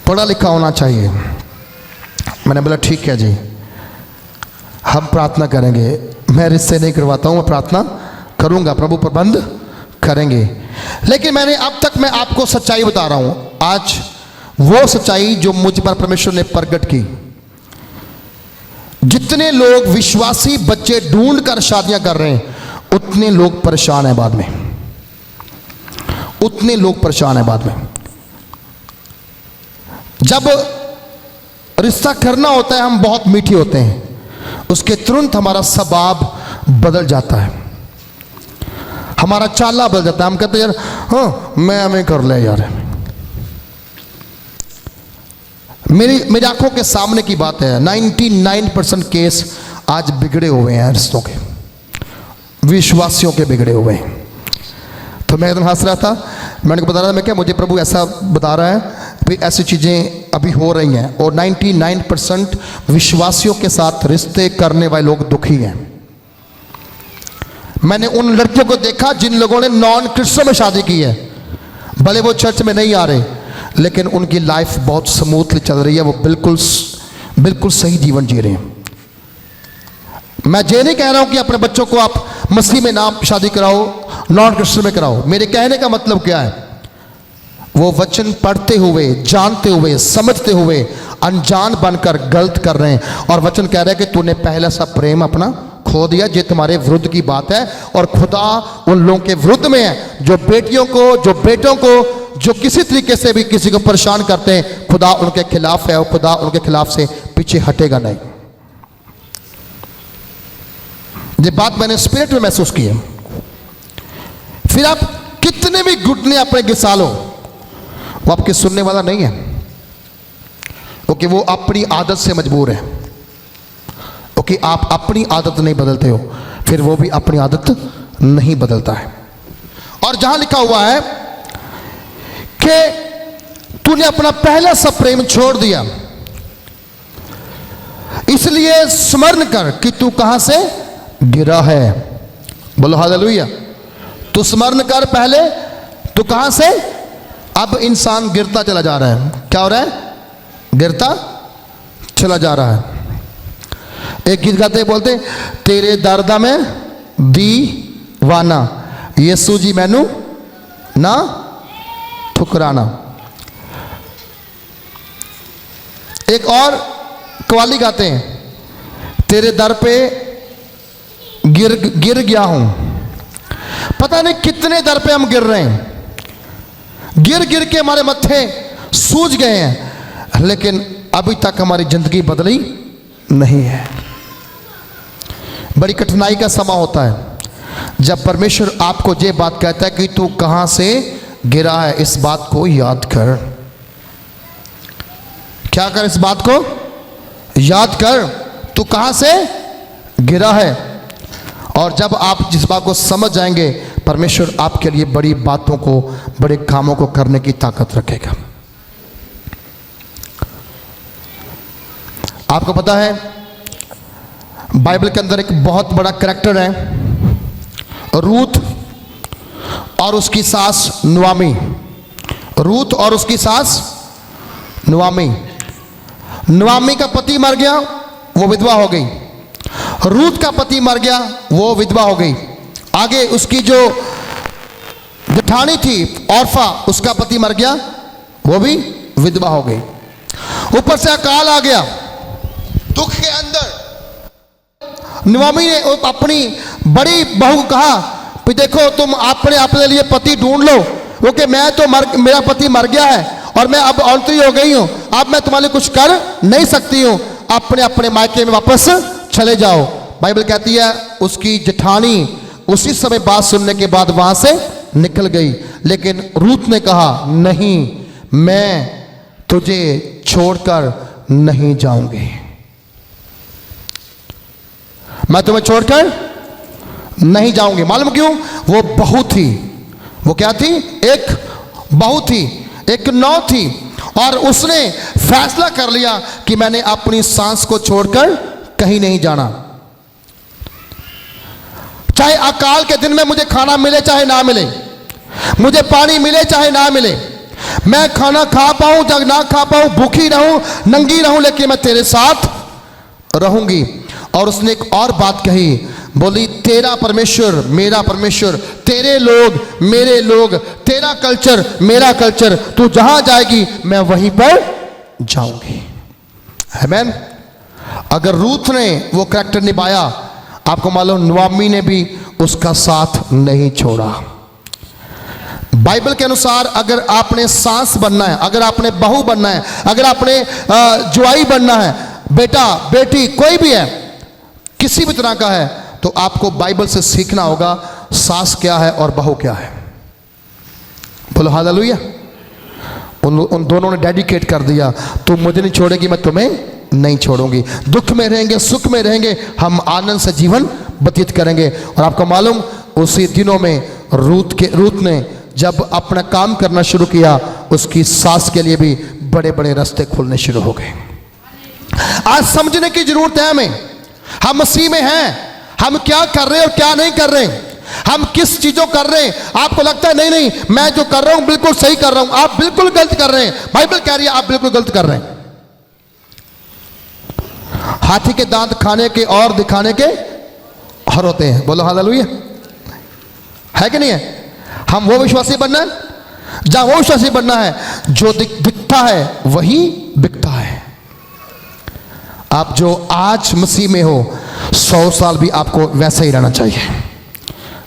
पढ़ा लिखा होना चाहिए। मैंने बोला ठीक है जी, हम प्रार्थना करेंगे। मैं रिश्ते नहीं करवाता हूँ, मैं प्रार्थना करूँगा, प्रभु प्रबंध करेंगे। लेकिन मैंने अब तक मैं आपको सच्चाई बता रहा हूँ, आज वो सच्चाई जो मुझ पर परमेश्वर ने प्रकट की। जितने लोग विश्वासी बच्चे ढूंढ कर शादियां कर रहे हैं, उतने लोग परेशान हैं बाद में, उतने लोग परेशान हैं बाद में। जब रिश्ता करना होता है, हम बहुत मीठे होते हैं, उसके तुरंत हमारा स्वभाव बदल जाता है, हमारा चाला बदल जाता है। हम कहते हैं यार हाँ मैं हमें कर ले यार। मेरी आंखों के सामने की बात है, 99% केस आज बिगड़े हुए हैं रिश्तों के, विश्वासियों के बिगड़े हुए हैं। तो मैं एकदम हंस रहा था, मैंने को बता रहा था, मैं क्या मुझे प्रभु ऐसा बता रहा है भाई ऐसी चीज़ें अभी हो रही हैं, और 99% विश्वासियों के साथ रिश्ते करने वाले लोग दुखी हैं। मैंने उन लड़कियों को देखा जिन लोगों ने नॉन क्रिश्चियन में शादी की है, भले वो चर्च में नहीं आ रहे, लेकिन उनकी लाइफ बहुत स्मूथली चल रही है, वो बिल्कुल सही जीवन जी रहे हैं। मैं ये नहीं कह रहा हूं कि अपने बच्चों को आप मसीह में नाम शादी कराओ, नॉन क्रिश्चियन में कराओ। मेरे कहने का मतलब क्या है, वो वचन पढ़ते हुए, जानते हुए, समझते हुए अनजान बनकर गलत कर रहे हैं। और वचन कह रहा है कि तूने पहला सा प्रेम अपना खो दिया। ये तुम्हारे विरुद्ध की बात है और खुदा उन लोगों के विरुद्ध में है जो बेटियों को, जो बेटों को, जो किसी तरीके से भी किसी को परेशान करते हैं। खुदा उनके खिलाफ है और खुदा उनके खिलाफ से पीछे हटेगा नहीं। ये बात मैंने स्पिरिट में महसूस की है। फिर आप कितने भी घुटने अपने गिसा लो, वो आपके सुनने वाला नहीं है, क्योंकि वो अपनी आदत से मजबूर है। क्योंकि आप अपनी आदत नहीं बदलते हो, फिर वो भी अपनी आदत नहीं बदलता है। और जहां लिखा हुआ है कि तूने अपना पहला सा प्रेम छोड़ दिया, इसलिए स्मरण कर कि तू कहां से गिरा है। बोलो हालेलुया। तू स्मरण कर पहले तू कहां से। अब इंसान गिरता चला जा रहा है। क्या हो रहा है? गिरता चला जा रहा है। एक गीत गाते बोलते, तेरे दर्दा में दीवाना, यीशु जी मैनू ना ठुकराना। एक और कवाली गाते हैं, तेरे दर पे गिर गया हूं। पता नहीं कितने दर पे हम गिर रहे हैं, गिर गिर के हमारे मत्थे सूज गए हैं, लेकिन अभी तक हमारी जिंदगी बदली नहीं है। बड़ी कठिनाई का समय होता है जब परमेश्वर आपको ये बात कहता है कि तू कहां से गिरा है। इस बात को याद कर। क्या कर? इस बात को याद कर, तू कहां से गिरा है। और जब आप जिस बात को समझ जाएंगे, परमेश्वर आपके लिए बड़ी बातों को, बड़े कामों को करने की ताकत रखेगा। आपको पता है बाइबल के अंदर एक बहुत बड़ा कैरेक्टर है रूथ और उसकी सास नुआमी। रूथ और उसकी सास नुआमी। नुआमी का पति मर गया, वो विधवा हो गई। रूथ का पति मर गया, वो विधवा हो गई। आगे उसकी जो जेठानी थी औरफा, उसका पति मर गया, वो भी विधवा हो गई। ऊपर से अकाल आ गया। दुख के अंदर नुआमी ने अपनी बड़ी बहू को कहा कि देखो तुम अपने लिए पति ढूंढ लो, क्योंकि मैं तो मेरा पति मर गया है और मैं अब औरती हो गई हूं, अब मैं तुम्हारे लिए कुछ कर नहीं सकती हूं, अपने अपने मायके में वापस चले जाओ। बाइबल कहती है उसकी जेठानी उसी समय बात सुनने के बाद वहां से निकल गई। लेकिन रूथ ने कहा नहीं, मैं तुझे छोड़कर नहीं जाऊंगी, मैं तुम्हें छोड़कर नहीं जाऊंगी। मालूम क्यों? वो बहू थी। वो क्या थी? एक बहू थी, एक नौ थी। और उसने फैसला कर लिया कि मैंने अपनी सांस को छोड़कर कहीं नहीं जाना। चाहे अकाल के दिन में मुझे खाना मिले चाहे ना मिले, मुझे पानी मिले चाहे ना मिले, मैं खाना खा पाऊं चाहे ना खा पाऊं, भूखी रहूं नंगी रहूं, लेकिन मैं तेरे साथ रहूंगी। और उसने एक और बात कही, बोली तेरा परमेश्वर मेरा परमेश्वर, तेरे लोग मेरे लोग, तेरा कल्चर मेरा कल्चर, तू जहां जाएगी मैं वहीं पर जाऊंगी। आमीन। अगर रूथ ने वो कैरेक्टर निभाया, आपको मालूम नुआमी ने भी उसका साथ नहीं छोड़ा। बाइबल के अनुसार अगर आपने सास बनना है, अगर आपने बहू बनना है, अगर आपने जुआई बनना है, बेटा बेटी कोई भी है, किसी भी तरह का है, तो आपको बाइबल से सीखना होगा सास क्या है और बहू क्या है। बोलो हालेलुया। उन दोनों ने डेडिकेट कर दिया, तुम मुझे नहीं छोड़ेगी, मैं तुम्हें नहीं छोड़ूंगी। दुख में रहेंगे, सुख में रहेंगे, हम आनंद से जीवन व्यतीत करेंगे। और आपको मालूम उसी दिनों में रूथ ने जब अपना काम करना शुरू किया, उसकी सास के लिए भी बड़े बड़े रास्ते खुलने शुरू हो गए। आज समझने की जरूरत है हमें, हम मसीह में हैं, हम क्या कर रहे हैं और क्या नहीं कर रहे हैं, हम किस चीजों कर रहे हैं। आपको लगता है नहीं नहीं मैं जो कर रहा हूं बिल्कुल सही कर रहा हूं, आप बिल्कुल गलत कर रहे हैं। बाइबल कह रही है आप बिल्कुल गलत कर रहे हैं। हाथी के दांत खाने के और दिखाने के हर होते हैं। बोलो हालेलुया, है कि नहीं है? हम वो विश्वासी बनना है, जहां वो विश्वासी बनना है जो दिखता है वही बिकता है। आप जो आज मसीह में हो 100 साल भी आपको वैसे ही रहना चाहिए।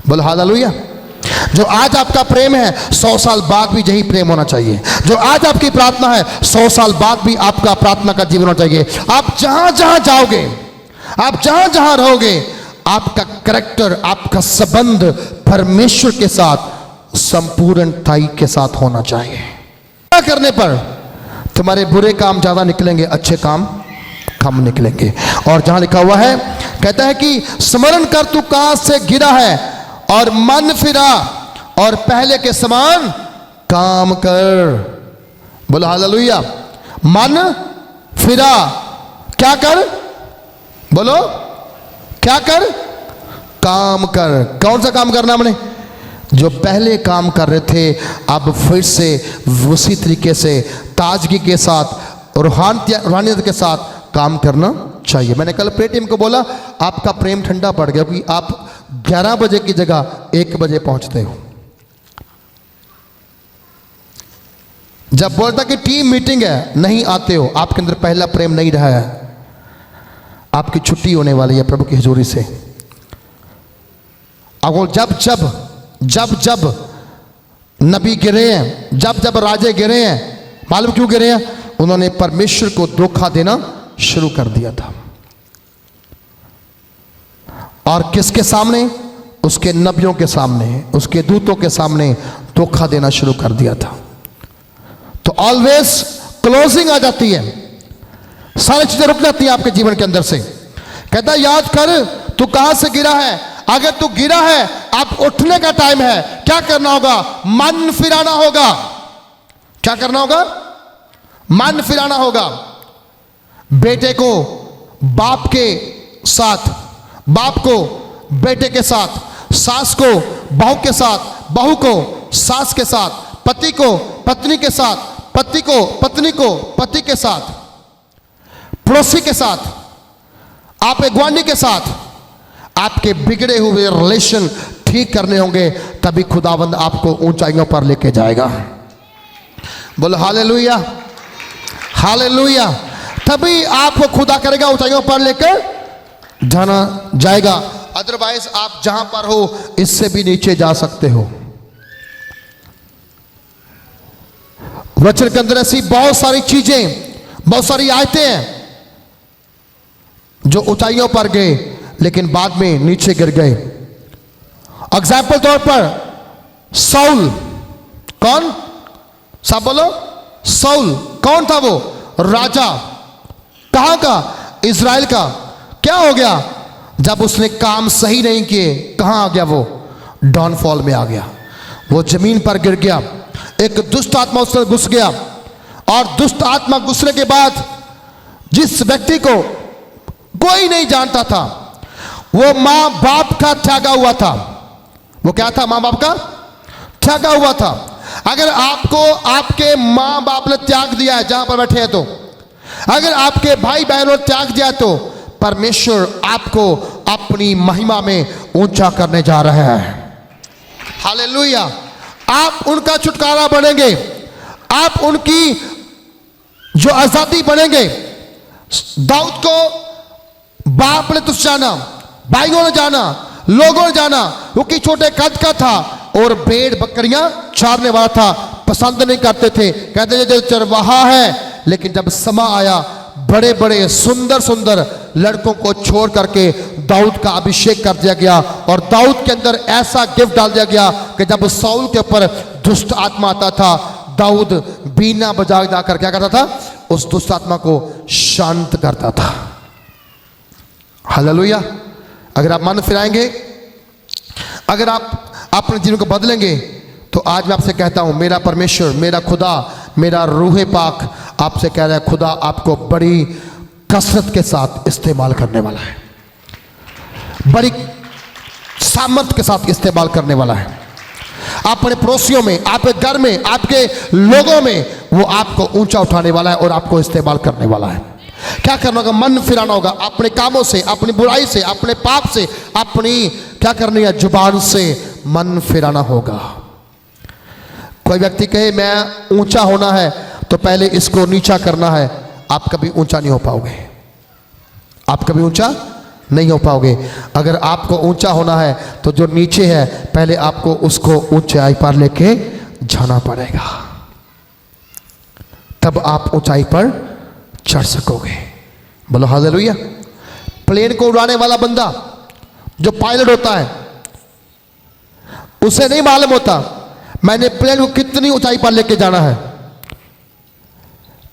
बोलो हालेलुया। जो आज आपका प्रेम है 100 साल बाद भी यही प्रेम होना चाहिए। जो आज आपकी प्रार्थना है 100 साल बाद भी आपका प्रार्थना का जीवन होना चाहिए। आप जहां जहां जाओगे, आप जहां जहां रहोगे, आपका कैरेक्टर, आपका संबंध परमेश्वर के साथ संपूर्णताई के साथ होना चाहिए। क्या करने पर तुम्हारे बुरे काम ज्यादा निकलेंगे, अच्छे काम कम निकलेंगे। और जहां लिखा हुआ है, कहता है कि स्मरण कर तू कहां से गिरा है और मन फिरा और पहले के समान काम कर। बोलो हालेलुया। मन फिरा, क्या कर? बोलो क्या कर? काम कर। कौन सा काम करना हमने? जो पहले काम कर रहे थे अब फिर से उसी तरीके से ताजगी के साथ, रूहानियत के साथ काम करना चाहिए। मैंने कल प्रे टीम को बोला आपका प्रेम ठंडा पड़ गया क्योंकि आप 11 बजे की जगह 1 बजे पहुंचते हो। जब बोलता कि टीम मीटिंग है नहीं आते हो, आपके अंदर पहला प्रेम नहीं रहा है। आपकी छुट्टी होने वाली है प्रभु की हुजूरी से। अब जब जब नबी गिरे हैं, जब जब राजे गिरे हैं, मालूम क्यों गिरे हैं? उन्होंने परमेश्वर को धोखा देना शुरू कर दिया था। और किसके सामने? उसके नबियों के सामने, उसके दूतों के सामने धोखा देना शुरू कर दिया था। तो ऑलवेज क्लोजिंग आ जाती है, सारी चीजें रुक जाती हैं आपके जीवन के अंदर से। कहता है याद कर तू कहां से गिरा है। अगर तू गिरा है, अब उठने का टाइम है। क्या करना होगा? मन फिराना होगा। क्या करना होगा? मन फिराना होगा। बेटे को बाप के साथ, बाप को बेटे के साथ, सास को बहू के साथ, बहू को सास के साथ, पति को पत्नी के साथ, पति को पत्नी को पति के साथ, पड़ोसी के साथ, आप अगवानी के साथ, आपके बिगड़े हुए रिलेशन ठीक करने होंगे, तभी खुदावंद आपको ऊंचाइयों पर लेके जाएगा। बोलो हालेलुया, हालेलुया। तभी आपको खुदा करेगा ऊंचाइयों पर लेकर जाना जाएगा। अदरवाइज आप जहां पर हो इससे भी नीचे जा सकते हो। वचन के अंदर ऐसी बहुत सारी चीजें, बहुत सारी आयतें हैं जो ऊंचाइयों पर गए लेकिन बाद में नीचे गिर गए। एग्जाम्पल तौर पर साउल, कौन? सब बोलो। साउल कौन था? वो राजा, कहां का? इजराइल का। क्या हो गया? जब उसने काम सही नहीं किए, कहां आ गया? वो डाउनफॉल में आ गया, वो जमीन पर गिर गया। एक दुष्ट आत्मा उसने घुस गया, और दुष्ट आत्मा घुसने के बाद जिस व्यक्ति को कोई नहीं जानता था, वो मां बाप का त्यागा हुआ था। वो क्या था? मां बाप का त्यागा हुआ था। अगर आपको आपके मां बाप ने त्याग दिया है जहां पर बैठे हैं, तो अगर आपके भाई बहनों ने त्याग दिया, तो परमेश्वर आपको अपनी महिमा में ऊंचा करने जा रहा है। हालेलुया। आप उनका छुटकारा बनेंगे, आप उनकी जो आजादी बनेंगे। दाऊद को बाप ने तुझ जाना, भाइयों ने जाना, लोगों ने जाना, क्योंकि छोटे कद का था और भेड़ बकरियां चारने वाला था। पसंद नहीं करते थे, कहते थे चरवाहा है। लेकिन जब समा आया, बड़े बड़े सुंदर सुंदर लड़कों को छोड़ करके दाऊद का अभिषेक कर दिया गया, और दाऊद के अंदर ऐसा गिफ्ट डाल दिया गया कि जब साउल के ऊपर दुष्ट आत्मा आता था, दाऊद बीना बजा जाकर क्या करता था? उस दुष्ट आत्मा को शांत करता था। हालेलुया। अगर आप मन फिराएंगे, अगर आप अपने जीवन को बदलेंगे, तो आज मैं आपसे कहता हूं, मेरा परमेश्वर, मेरा खुदा, मेरा रूहे पाक आपसे कह रहा है, खुदा आपको बड़ी कसरत के साथ इस्तेमाल करने वाला है, बड़ी सामर्थ के साथ इस्तेमाल करने वाला है। अपने पड़ोसियों में, आपके घर में, आपके लोगों में वो आपको ऊंचा उठाने वाला है और आपको इस्तेमाल करने वाला है। क्या करना होगा? मन फिराना होगा अपने कामों से, अपनी बुराई से, अपने पाप से, अपनी क्या करनी है? जुबान से मन फिराना होगा। कोई व्यक्ति कहे मैं ऊंचा होना है तो पहले इसको नीचा करना है, आप कभी ऊंचा नहीं हो पाओगे। आप कभी ऊंचा नहीं हो पाओगे। अगर आपको ऊंचा होना है तो जो नीचे है पहले आपको उसको ऊंचाई पर लेके जाना पड़ेगा, तब आप ऊंचाई पर चढ़ सकोगे। बोलो हालेलुया। प्लेन को उड़ाने वाला बंदा जो पायलट होता है, उसे नहीं मालूम होता मैंने प्लेन को कितनी ऊंचाई पर लेके जाना है,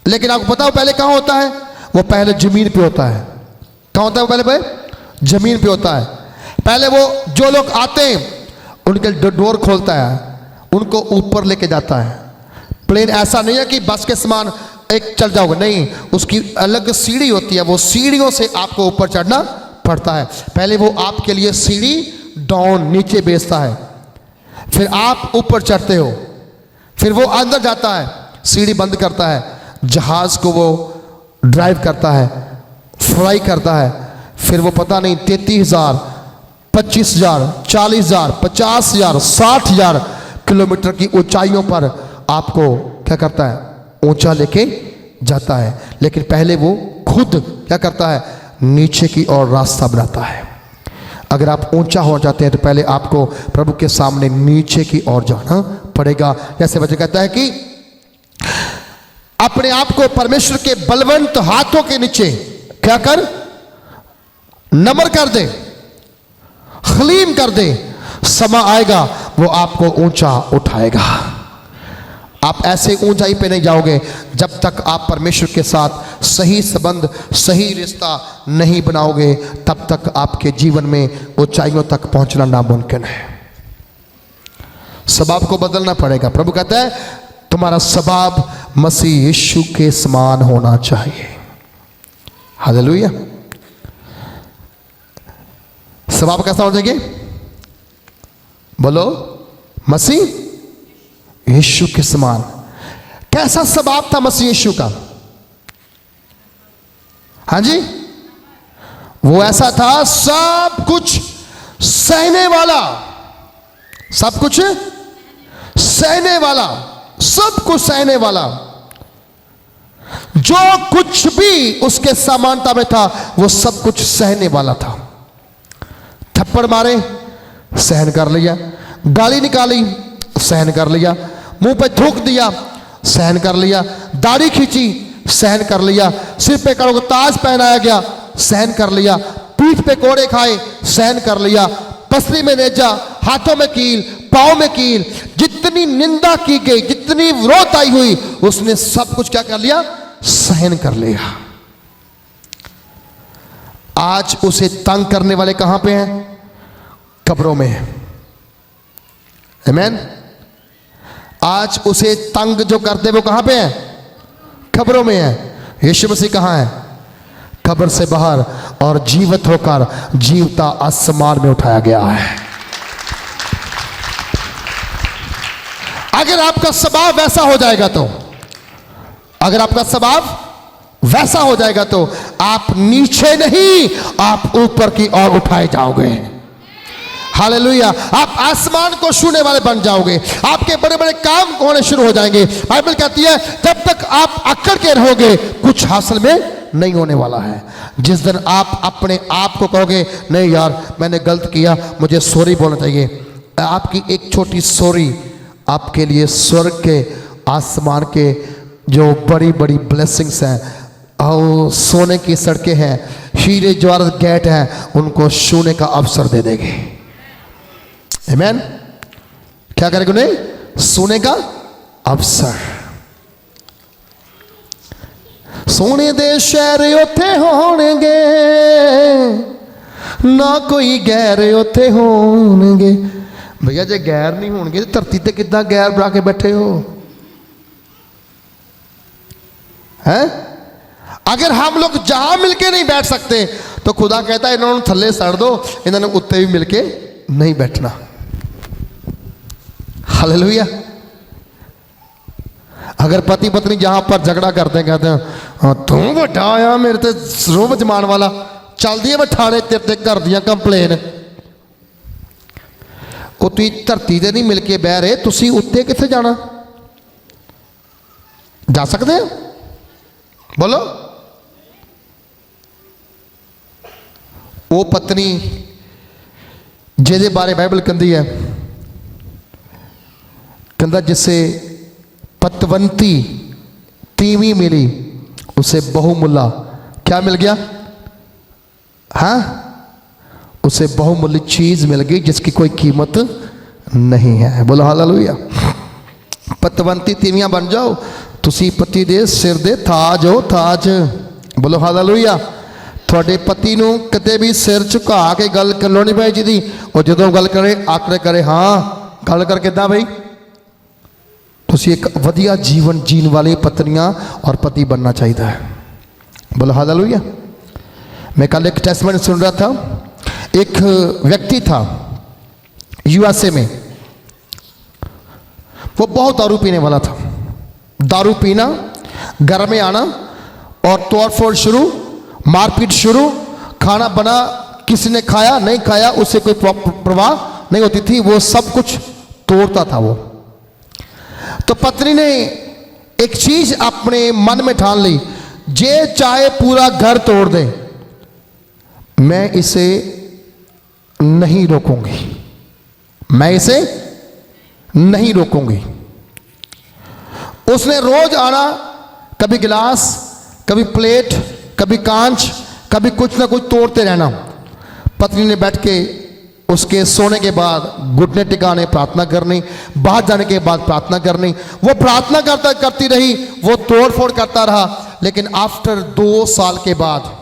लेकिन आपको पता हो पहले कहां होता है? वो पहले जमीन पे होता है। कहां होता है वो? पहले जमीन पे होता है। पहले वो जो लोग आते हैं उनके डोर खोलता है, उनको ऊपर लेके जाता है। प्लेन ऐसा नहीं है कि बस के समान एक चल जाओगे, नहीं, उसकी अलग सीढ़ी होती है, वो सीढ़ियों से आपको ऊपर चढ़ना पड़ता है। पहले वो आपके लिए सीढ़ी डाउन नीचे भेजता है, फिर आप ऊपर चढ़ते हो, फिर वो अंदर जाता है, सीढ़ी बंद करता है, जहाज को वो ड्राइव करता है, फ्लाई करता है, फिर वो पता नहीं 33,000, 25,000, 40,000, 50,000, 60,000 किलोमीटर की ऊंचाइयों पर आपको क्या करता है? ऊंचा लेके जाता है। लेकिन पहले वो खुद क्या करता है? नीचे की ओर रास्ता बनाता है। अगर आप ऊंचा हो जाते हैं तो पहले आपको प्रभु के सामने नीचे की ओर जाना पड़ेगा। जैसे वचन कहता है कि अपने आप को परमेश्वर के बलवंत हाथों के नीचे क्या कर? नमर कर दे, खलीम कर दे। समय आएगा वो आपको ऊंचा उठाएगा। आप ऐसे ऊंचाई पे नहीं जाओगे जब तक आप परमेश्वर के साथ सही संबंध, सही रिश्ता नहीं बनाओगे, तब तक आपके जीवन में ऊंचाइयों तक पहुंचना नामुमकिन है। स्वभाव को बदलना पड़ेगा। प्रभु कहता है तुम्हारा स्वभाव मसीह यीशु के समान होना चाहिए। हालेलुया। स्वभाव कैसा हो जाएगा? बोलो, मसीह यीशु के समान। कैसा स्वभाव था मसीह यीशु का? हाँ जी, वो ऐसा था सब कुछ सहने वाला, सब कुछ सहने वाला, सब कुछ सहने वाला। जो कुछ भी उसके समानता में था वो सब कुछ सहने वाला था। थप्पड़ मारे सहन कर लिया, गाली निकाली सहन कर लिया, मुंह पे थूक दिया सहन कर लिया, दाढ़ी खींची सहन कर लिया, सिर पे कड़ों को ताज पहनाया गया सहन कर लिया, पीठ पे कोड़े खाए सहन कर लिया, पसली में नेजा, हाथों में कील, पांव में कील, जितनी निंदा की गई, जितनी विरोध आई हुई, उसने सब कुछ क्या कर लिया? सहन कर लिया। आज उसे तंग करने वाले कहां पे हैं? कब्रों में है। आमीन। आज उसे तंग जो करते वो कहां पे है? कब्रों में है। यीशु मसीह कहां है? कब्र से बाहर, और जीवित होकर जीवता आसमान में उठाया गया है। अगर आपका स्वभाव वैसा हो जाएगा तो, अगर आपका स्वभाव वैसा हो जाएगा तो आप नीचे नहीं, आप ऊपर की ओर उठाए जाओगे। हालेलुया। आप आसमान को छूने वाले बन जाओगे, आपके बड़े बड़े काम होने शुरू हो जाएंगे। बाइबल कहती है जब तक आप अकड़ के रहोगे कुछ हासिल में नहीं होने वाला है। जिस दिन आप अपने आप को कहोगे नहीं यार मैंने गलत किया, मुझे सॉरी बोलना चाहिए, आपकी एक छोटी सॉरी आपके लिए स्वर्ग के, आसमान के जो बड़ी बड़ी ब्लेसिंग्स हैं, और सोने की सड़कें हैं, हीरे जवाहरात गेट हैं, उनको छूने का अवसर दे देंगे। आमीन। क्या करेंगे? उन्हें सोने का अवसर। सोने दे शहर उथे होणगे, ना कोई गैर उथे होणगे। भैया जे गैर नहीं होणगे तो धरती ते किद्दां गैर बना के बैठे हो? हैं? अगर हम लोग जहां मिलके नहीं बैठ सकते तो खुदा कहता है इन्होंने थल्ले सड़ दो, इन्होंने उत्ते भी मिलके नहीं बैठना। हालेलुया। अगर पति पत्नी जहां पर झगड़ा करते हैं, कहते हैं हाँ तू ਵੱਡਾ ਆ मेरे ते रोब जमान वाला चलदी है बठाड़े तेरे ते घर दियां कंप्लेन वो तुम धरती ते नहीं मिल के बह रहे तुसी उत्ते कित्थे जाना जा सकते हो बोलो वो पत्नी जिहदे बारे बाइबल कहती है कहता जिसे पतवंती तीवी मिली उसे बहुमूल्य क्या मिल गया हाँ उसे बहुमूल्य चीज मिल गई जिसकी कोई कीमत नहीं है बोलो हालेलुया पतवंती तीवियां बन जाओ तुसी पति दे सिर दे ताज हो ताज बोलो हालेलुया थोड़े पति नूं कदे भी सिर झुका के गल करनी नहीं पाई जी और जो गल करे आकड़े करे हाँ गल कर किदा बई तुसी एक वधिया जीवन जीने वाली पत्नियां और पति बनना चाहिए है बोलो हालेलुया मैं कल एक टेस्टमेंट सुन रहा था एक व्यक्ति था यूएसए में वो बहुत दारू पीने वाला था दारू पीना घर में आना और तोड़फोड़ शुरू मारपीट शुरू खाना बना किसी ने खाया नहीं खाया उससे कोई परवाह नहीं होती थी वो सब कुछ तोड़ता था वो तो पत्नी ने एक चीज अपने मन में ठान ली जे चाहे पूरा घर तोड़ दे मैं इसे नहीं रोकूंगी मैं इसे नहीं रोकूंगी उसने रोज आना कभी गिलास कभी प्लेट कभी कांच कभी कुछ ना कुछ तोड़ते रहना पत्नी ने बैठ के उसके सोने के बाद घुटने टिकाने प्रार्थना करनी बाहर जाने के बाद प्रार्थना करनी वो प्रार्थना करती रही वो तोड़ फोड़ करता रहा लेकिन आफ्टर 2 साल के बाद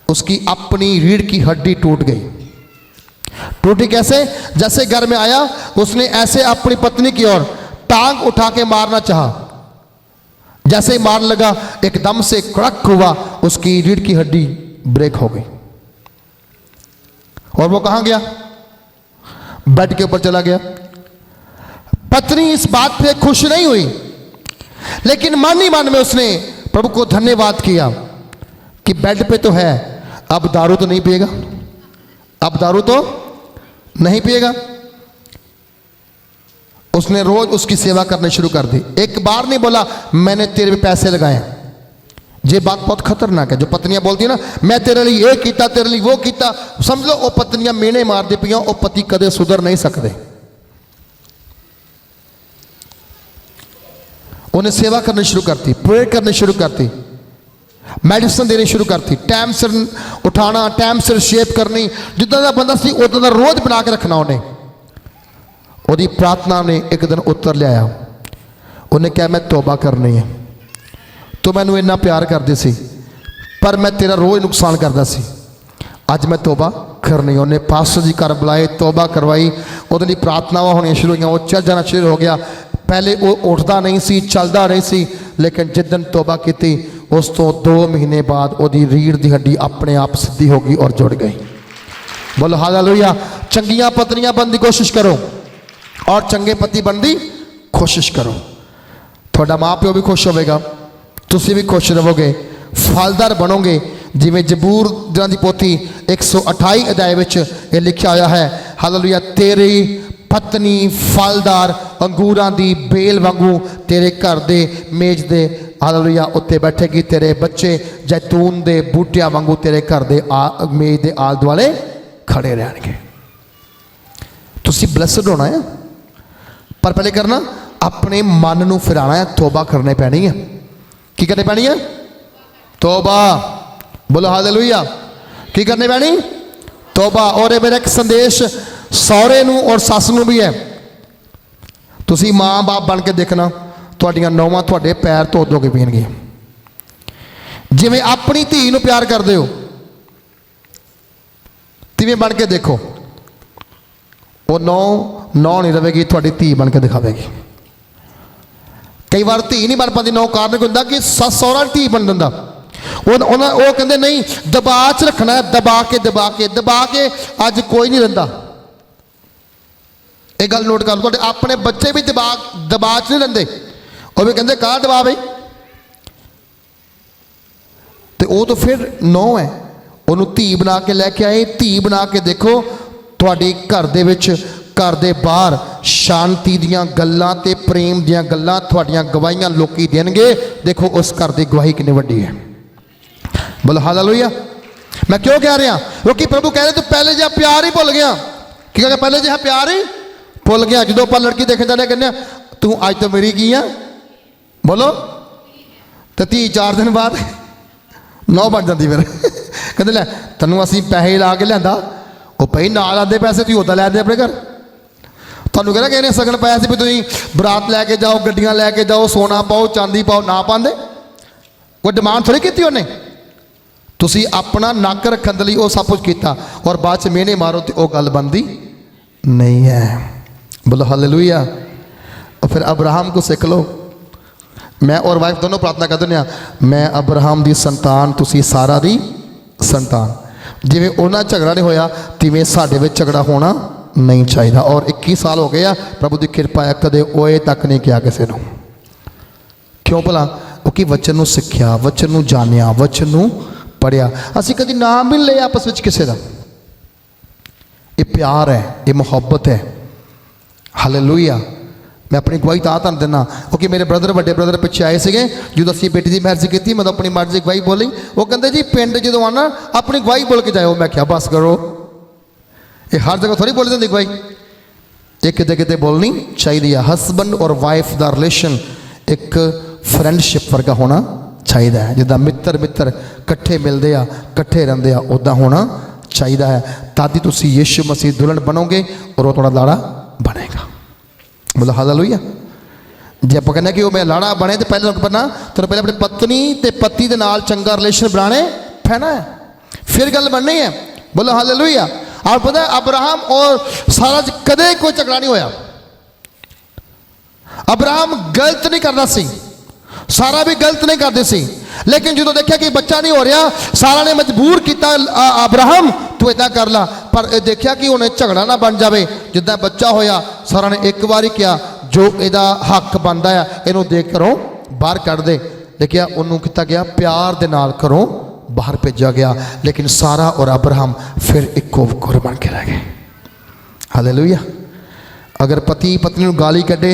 उसकी अपनी रीढ़ की हड्डी टूट गई टूटी कैसे जैसे घर में आया उसने ऐसे अपनी पत्नी की ओर टांग उठा के मारना चाहा जैसे ही मारने लगा एकदम से कड़क हुआ उसकी रीढ़ की हड्डी ब्रेक हो गई और वो कहां गया बेड के ऊपर चला गया पत्नी इस बात पे खुश नहीं हुई लेकिन मन ही मन में उसने प्रभु को धन्यवाद किया कि बेड पे तो है अब दारू तो नहीं पिएगा अब दारू तो नहीं पिएगा उसने रोज उसकी सेवा करनी शुरू कर दी एक बार नहीं बोला मैंने तेरे पे पैसे लगाए ये बात बहुत खतरनाक है जो पत्नियां बोलती है ना मैं तेरे लिए ये किया तेरे लिए वो किया समझ लो वो पत्नियां मेने मार दी पियां वो पति कदे सुधर नहीं सकते उन्हें सेवा करनी शुरू करती प्रेयर करनी शुरू करती मेडिसिन देनी शुरू करती टाइम सिर उठाना टाइम सिर शेप करनी जिदा का बंदा सी उदा का रोज बना के रखना उन्हें ओदी प्रार्थना ने एक दिन उत्तर लिया उन्हें क्या मैं तौबा करनी है तो मैनू इन्ना प्यार करती सी पर मैं तेरा रोज नुकसान करता सी अज मैं तौबा करनी उन्हें पास्टर जी घर बुलाए तौबा करवाई वो प्रार्थनावां होनी शुरू हुई वो चल जाना शुरू हो गया पहले वो उठता नहीं सी चलता नहीं सी लेकिन जिस दिन तौबा की उस तो 2 महीने बाद वो रीढ़ की हड्डी अपने आप सीधी हो गई और जुड़ गई बोलो हालेलुया चंगियां पत्नियां बनने की कोशिश करो और चंगे पति बनने की कोशिश करो थोड़ा माँ प्यो भी खुश होगा तुसी भी खुश रहोगे फलदार बनोगे जिमें जबूर की पोथी 128 अध्याय ये लिखा हुआ है हालेलुया तेरी पत्नी फलदार अंगूरां दी बेल वांगू तेरे घर दे मेज दे हालेलुया उत्ते बैठेगी तेरे बच्चे जैतून दे बूटियां वांगू तेरे घर दे मेज दे आल दुआले खड़े रहणगे तुसी ब्लेसड होना है पर पहले करना अपने मन नूं फिराना है तौबा करनी पैनी है की करनी पैनी है तौबा बोलो हालेलुया की करनी पैनी तौबा और ये मेरा एक संदेश सौरे नूं और सस नूं भी है तुसी माँ बाप बन के देखना तुहाडियां नौवां तुहाडे पैर धो धो के पीणगे जिवें अपनी धी नूं प्यार करदे हो तिवें बन के देखो वो नौ नहीं रहेगी तुहाडी धी बन के दिखावेगी कई बार धी नहीं बन पाती नौ कारण होंगे कि सस सौरा धी बन दिंदा वो कहते नहीं दबा च रखना है दबा के अज कोई नहीं रहिंदा एक गल नोट कर लो अपने बच्चे भी दबा च नहीं रहिंदे वो भी कहते कहाँ दबा बई तो वो तो फिर नौ है, उन्होंने धी बना के लैके आए। धी बना के देखो तुहाडे घर दे विच, घर दे बाहर शांति दियां गल्लां ते प्रेम दियां गल्लां, तुहाडियां गवाहियां लोकी देणगे। देखो उस घर की गवाही कितनी वड्डी है। बोलो हालेलुया। मैं क्यों कह रहा, क्योंकि प्रभु कह रहे तू पहले जिहा प्यार ही भुल गया। की कहते पहले जिहा प्यार ही भुल गया। जो आप लड़की देखने जाने कहने तू अज तो मेरी की आ, बोलो, तो 3-4 दिन बाद 9 बन जाती। फिर कहते लै तेन असी पैसे ला के लिया, वो भाई नाल आते पैसे तू उदा लैंदे अपने घर। तुहानू कहना किसी ने सगन पाया भी तुम बरात लैके जाओ, गड्डियां लैके जाओ, सोना पाओ, चांदी पाओ, ना पाते। कोई डिमांड थोड़ी की उन्हें, तुसी अपना नक रखने के लिए वो सब कुछ किया और बाद मेहने मारो तो वह गल बनती नहीं है। बोलो हालेलुया। और फिर अब्राहम को सीख लो। मैं और वाइफ दोनों प्रार्थना कर दें, मैं अब्राहम की संतान, तुसी सारा दी संतान। जिवें उन्हां झगड़ा नहीं होया तिवें साडे विच झगड़ा होना नहीं चाहिए। और 21 साल हो गए आ, प्रभु की कृपा है, कदे ओए तक नहीं किया किसी को। क्यों भला? क्योंकि वचन नूं सिक्ख्या, वचन नूं जानिया, वचन नूं पढ़िया। असीं कदी नाम भी नहीं लिया आपस में किसी का। ये प्यार है, ये मुहब्बत है। हालेलुया। मैं अपनी गवाही तां देना क्योंकि मेरे ब्रदर, बड़े ब्रदर पिछे आए थे जो असीं बेटी की मैरिज की, मैं अपनी मर्ज की गवाही बोली। वो कहते जी पिंड जो आना अपनी गवाही बोल के जाओ। मैं क्या बस करो, ये हर जगह थोड़ी बोली जाती गवाही, ये किते किते बोलनी चाहिए। हसबैंड और वाइफ का रिलेशन एक फ्रेंडशिप वर्गा होना चाहिए है। जिदा मित्र मित्र कट्ठे मिलते आ, कट्ठे रहते आ, उदा होना चाहिए है। तादी तुसी यीशु मसीह दुल्हन बनोगे और वो थोड़ा लाड़ा बनेगा। बोलो हालेलुया। जे आप कहने कि वो मैं लाड़ा बने तो पहले बनना तो पहले अपनी पत्नी ते पति के नाल चंगा रिलेशन बनाने पैना है, फिर गल बननी है। बोलो हालेलुया। आप पता है अब्राहम और सारा कदे कोई झगड़ा नहीं होया। अब्राहम गलत नहीं करता सी, सारा भी गलत नहीं करते सी, लेकिन जो देखा कि बच्चा नहीं हो रहा, सारा ने मजबूर किया अब्राहम तू इदा कर ला। पर देखा कि उन्हें झगड़ा ना बन जाए। जिदा बच्चा होया सारा ने एक बार ही किया जो इहदा हक बनता है, इनू देख करो बाहर कढ़ दे। देखिया उन्होंने किया गया प्यार दे नाल करो बाहर भेजा गया। लेकिन सारा और अब्राहम फिर इको घर बन के रह गए। हालेलुया। अगर पति पत्नी को गाली कढ़े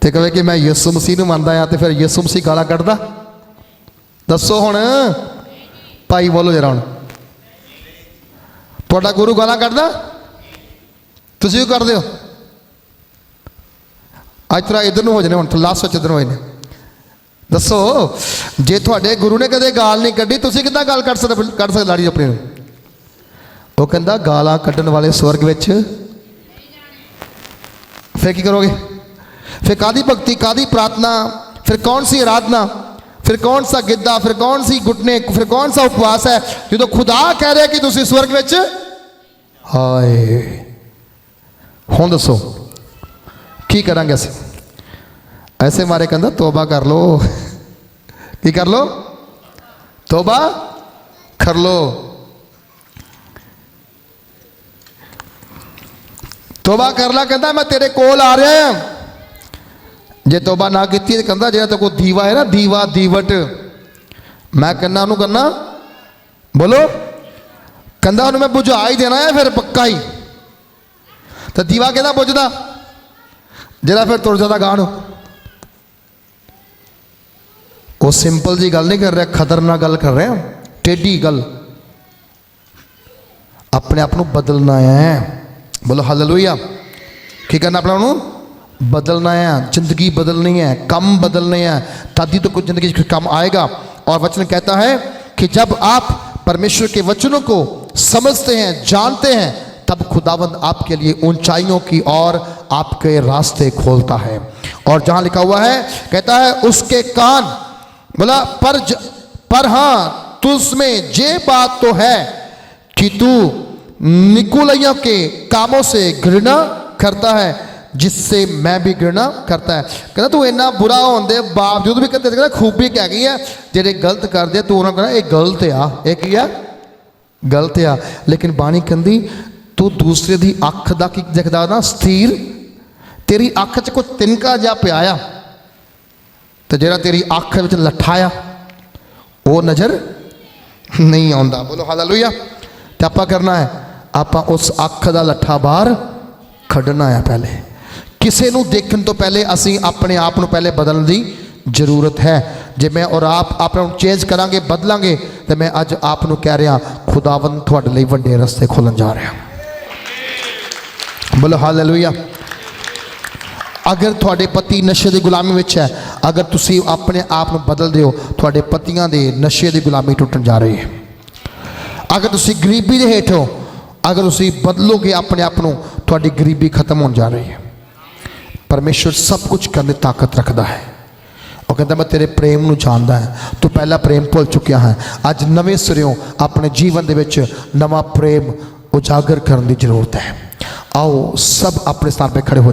तो कहे कि मैं यीशु मसीह को मनता हाँ, तो फिर यीशु मसीह गाला कढ़दा? दसो हुण भाई, बोलो जरा हुण तुहाडा गुरु गाला कढ़दा? तुसीं भी करदे हो? अज थोड़ा इधर हो जाने, हुण लास्ट इधर होए ने। दसो जे तुहाडे गुरु ने कदे गाल नहीं कढ़ी, तुसीं किद्दां गाल कढ़ सकदे लाड़ी अपनी नूं? वो कहंदा गालां कढ़न वाले स्वर्ग विच। फिर की करोगे? फिर कादी भक्ति, कादी प्रार्थना, फिर कौन सी आराधना, फिर कौन सा गिद्धा, फिर कौन सी घुटने, फिर कौन सा उपवास है जो तो खुदा कह रहे कि तुसी स्वर्ग विच? हाय हुण दसो की करांगे असीं? ऐसे मारे कहंदा तौबा कर लो। की कर लो? तौबा कर लो। तौबा कर ला, कहंदा मैं तेरे कोल आ रहा हां। जे तौबा ना की तो कहता जो तो कोई दीवा है ना, दीवा दीवट, मैं कहना उन्होंने करना, बोलो, कहता उन्होंने मैं बुझा ही देना है फिर पक्का ही। तो दीवा कहता बुझदा जरा फिर तुर जाता गाह। वो सिंपल जी गल नहीं कर रहा, खतरनाक गल कर रहे हैं, टेढ़ी गल। अपने आप को बदलना है। बोलो हालेलुया। की करना? अपना उन्होंने बदलना है, जिंदगी बदलनी है, कम बदलने हैं, तभी तो कुछ जिंदगी कम आएगा। और वचन कहता है कि जब आप परमेश्वर के वचनों को समझते हैं, जानते हैं, तब खुदावंद आपके लिए ऊंचाइयों की और आपके रास्ते खोलता है। और जहां लिखा हुआ है, कहता है उसके कान, बोला पर हाँ तुझमें ये बात तो है कि तू निकुलइयों के कामों से घृणा करता है, जिससे मैं भी घृणा करता है। कहता तू इन्ना बुरा होने के बावजूद भी कहते खूबी क्या गई है, जेडे गलत करते तू उन्होंने कहना ये गलत आ, एक ही है गलत आ। लेकिन बाणी कहती तू दूसरे की अख का की देखदा ना स्थिर, तेरी अख च कोई तिनका जा पिया तो जरा तेरी अख में लट्ठा आ वो नज़र नहीं आउंदा। बोलो हालेलुया। तो आप करना है, आप उस अख का लट्ठा बाहर कढ़ना है। पहले किसी को देखने तो पहले असी अपने आप को पहले बदलने की जरूरत है। जे मैं और आप अपने चेंज करांगे, बदलांगे, तो मैं अज आप कह रहा खुदावंद तुहाडे लई वड्डे रस्ते खोलन जा रहा। बोलो हालेलुया। अगर थोड़े पति नशे की गुलामी में है, अगर तुसी अपने आप को बदलते हो, थोड़े पतियां दे नशे की गुलामी टुटन जा रही है। अगर तुसी गरीबी के हेठ हो, अगर तुसी बदलोगे अपने आप को, थोड़ी गरीबी खत्म होने जा रही है। परमेश्वर सब कुछ करने की ताकत रखता है। वो कहता मैं तेरे प्रेम को जानता है, तू पहला प्रेम भुल चुकिया है। अज नवे सिरों अपने जीवन के विच नवा प्रेम उजागर करने की जरूरत है। आओ सब अपने स्थान पर खड़े हो जाओ।